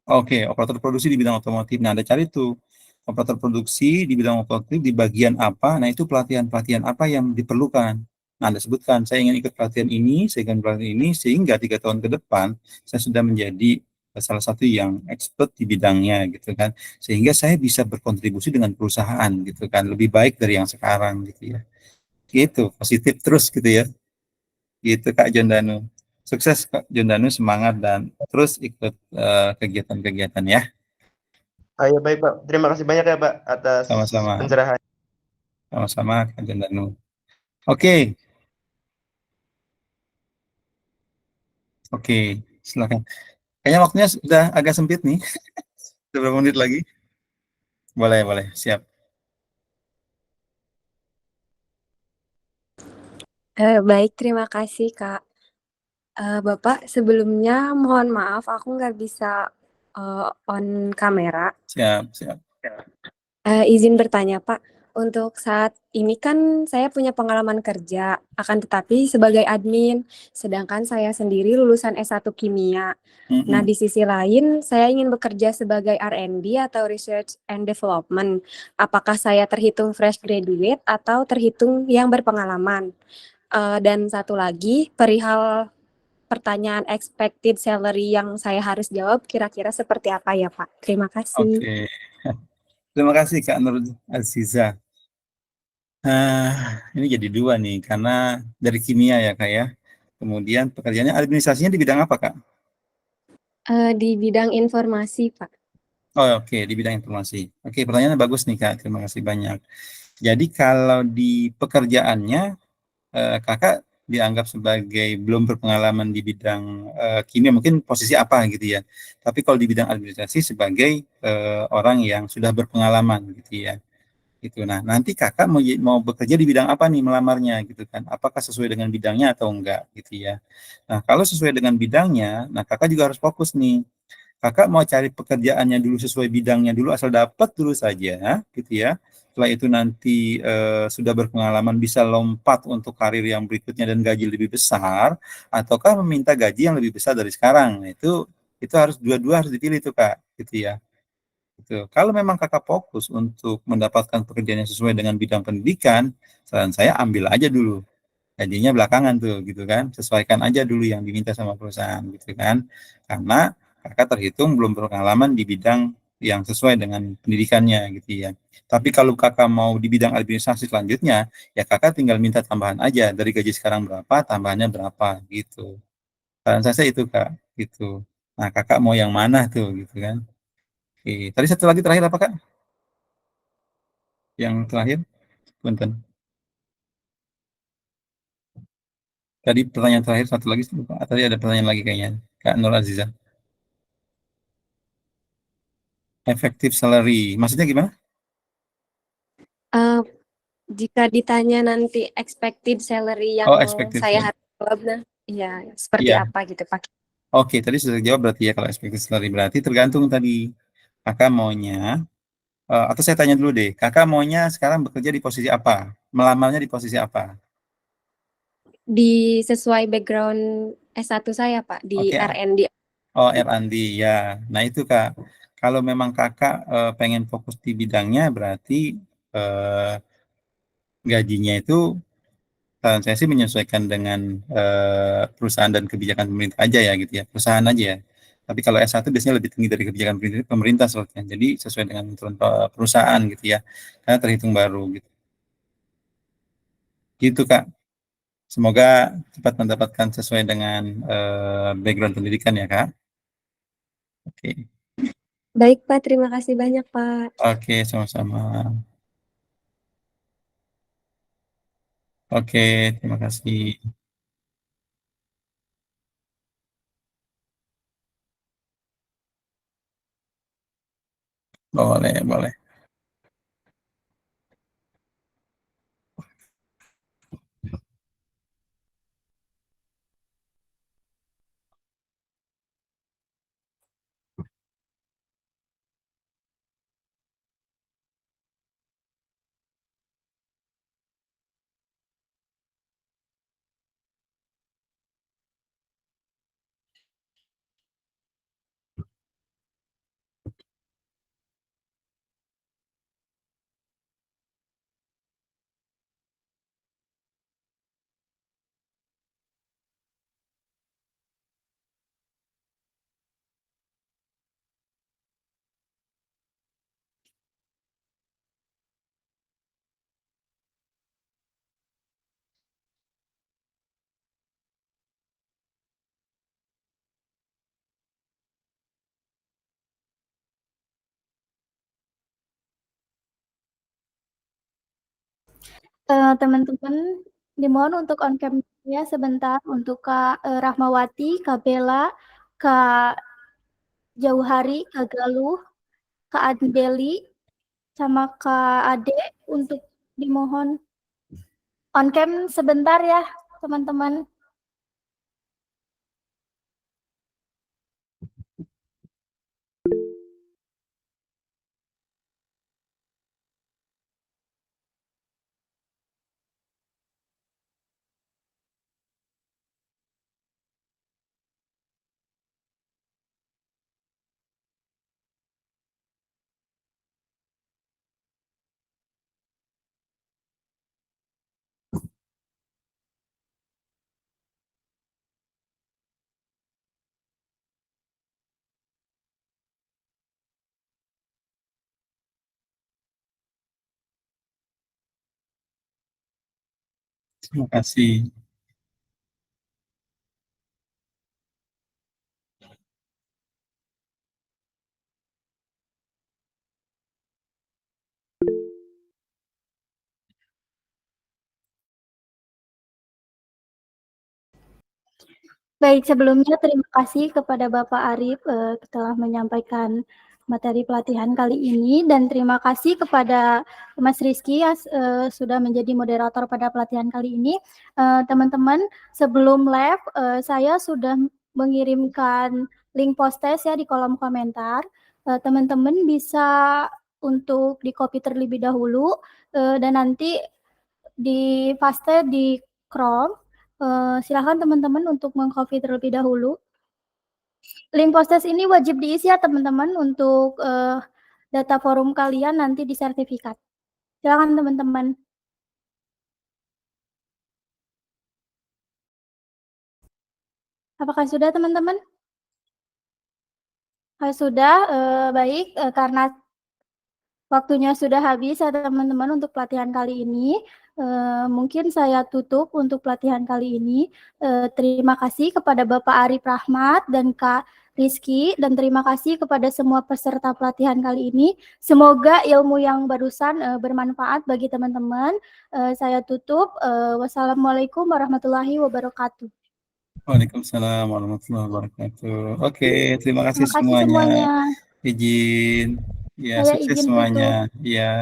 Oke, operator produksi di bidang otomotif. Nah, Anda cari tuh operator produksi di bidang otomotif di bagian apa. Nah, itu pelatihan-pelatihan apa yang diperlukan. Nah, Anda sebutkan, saya ingin ikut pelatihan ini, saya ingin pelatihan ini, sehingga 3 tahun ke depan saya sudah menjadi salah satu yang expert di bidangnya gitu kan. Sehingga saya bisa berkontribusi dengan perusahaan gitu kan, lebih baik dari yang sekarang gitu ya. Gitu, positif terus gitu ya. Gitu Kak Jondanu. Sukses Kak Jondanu, semangat dan terus ikut kegiatan-kegiatan ya. Ayo baik Pak. Terima kasih banyak ya Pak atas Sama-sama, pencerahan. sama-sama Kak Jondanu. Oke, oke, silakan. Kayaknya waktunya sudah agak sempit nih. Beberapa menit lagi. Boleh, boleh, siap. Baik, terima kasih, Kak. Bapak, sebelumnya mohon maaf aku nggak bisa on kamera. Siap, siap. Izin bertanya, Pak. Untuk saat ini kan saya punya pengalaman kerja, akan tetapi sebagai admin, sedangkan saya sendiri lulusan S1 Kimia. Nah, Mm-mm. di sisi lain, saya ingin bekerja sebagai R&D atau Research and Development. Apakah saya terhitung fresh graduate atau terhitung yang berpengalaman? Dan satu lagi, perihal pertanyaan expected salary yang saya harus jawab kira-kira seperti apa ya, Pak? Terima kasih. Oke. Terima kasih Kak Nur Aziza. Ini jadi dua nih, karena dari kimia ya Kak ya. Kemudian pekerjaannya administrasinya di bidang apa Kak? Di bidang informasi, Pak. Oh, oke, di bidang informasi. Oke, pertanyaannya bagus nih Kak, terima kasih banyak. Jadi kalau di pekerjaannya Kakak dianggap sebagai belum berpengalaman di bidang kimia, mungkin posisi apa gitu ya. Tapi kalau di bidang administrasi sebagai orang yang sudah berpengalaman gitu ya. Gitu. Nah, nanti Kakak mau bekerja di bidang apa nih melamarnya gitu kan. Apakah sesuai dengan bidangnya atau enggak gitu ya. Nah, kalau sesuai dengan bidangnya, nah Kakak juga harus fokus nih. Kakak mau cari pekerjaannya dulu sesuai bidangnya dulu, asal dapat dulu saja, gitu ya. Setelah itu nanti sudah berpengalaman bisa lompat untuk karir yang berikutnya dan gaji lebih besar, ataukah meminta gaji yang lebih besar dari sekarang. Nah, itu harus dua-dua harus dipilih tuh Kak, gitu ya. Gitu. Kalau memang Kakak fokus untuk mendapatkan pekerjaan yang sesuai dengan bidang pendidikan, saran saya ambil aja dulu. Gajinya belakangan tuh gitu kan, sesuaikan aja dulu yang diminta sama perusahaan gitu kan, karena Kakak terhitung belum berpengalaman di bidang yang sesuai dengan pendidikannya gitu ya. Tapi kalau Kakak mau di bidang administrasi selanjutnya, ya Kakak tinggal minta tambahan aja dari gaji sekarang berapa, tambahannya berapa gitu. Saran saya itu Kak, gitu. Nah Kakak mau yang mana tuh gitu kan. Oke. Tadi satu lagi terakhir apa Kak? Yang terakhir, punten. Tadi pertanyaan terakhir satu lagi, lupa. Tadi ada pertanyaan lagi kayaknya, Kak Nur Aziza. Effective salary, maksudnya gimana? Eh, jika ditanya nanti expected salary yang Oh, expected saya salary. harus jawab, nah, ya seperti Iya. apa gitu Pak? Oke, tadi sudah jawab berarti ya kalau expected salary. Berarti tergantung tadi. Kakak maunya, atau saya tanya dulu deh. Kakak maunya sekarang bekerja di posisi apa? Melamarnya di posisi apa? Sesuai background S1 saya Pak di Oke. R&D. Oh, R&D ya. Nah, itu Kak. Kalau memang Kakak pengen fokus di bidangnya, berarti gajinya itu saran saya sih menyesuaikan dengan perusahaan dan kebijakan pemerintah aja ya gitu ya. Perusahaan aja ya. Tapi kalau S1 biasanya lebih tinggi dari kebijakan pemerintah soalnya. Jadi sesuai dengan aturan perusahaan gitu ya. Karena terhitung baru gitu. Gitu Kak. Semoga cepat mendapatkan sesuai dengan background pendidikan ya Kak. Oke. Baik Pak, terima kasih banyak Pak. Oke, sama-sama. Oke, terima kasih. Boleh, boleh. Teman-teman dimohon untuk on cam ya sebentar untuk Kak Rahmawati, Kak Bella, Kak Jauhari, Kak Galuh, Kak Andeli, sama Kak Ade untuk dimohon on cam sebentar ya teman-teman. Terima kasih. Baik, sebelumnya terima kasih kepada Bapak Arif telah menyampaikan materi pelatihan kali ini dan terima kasih kepada Mas Rizky yang sudah menjadi moderator pada pelatihan kali ini. Teman-teman, sebelum live saya sudah mengirimkan link post test ya di kolom komentar. Teman-teman bisa untuk di copy terlebih dahulu dan nanti di paste di Chrome. Silakan teman-teman untuk mengcopy terlebih dahulu. Link post test ini wajib diisi ya teman-teman untuk data forum kalian nanti di sertifikat. Silakan teman-teman. Apakah sudah teman-teman? Sudah, baik. Karena waktunya sudah habis ya teman-teman untuk pelatihan kali ini. Mungkin saya tutup untuk pelatihan kali ini. Terima kasih kepada Bapak Arif Rahmat dan Kak Rizky, dan terima kasih kepada semua peserta pelatihan kali ini. Semoga ilmu yang barusan bermanfaat bagi teman-teman. Saya tutup. Wassalamualaikum warahmatullahi wabarakatuh. Waalaikumsalam warahmatullahi wabarakatuh. Oke, terima kasih Terima kasih semuanya. Izin. Ya, Saya sukses izin tutup. semuanya. Ya.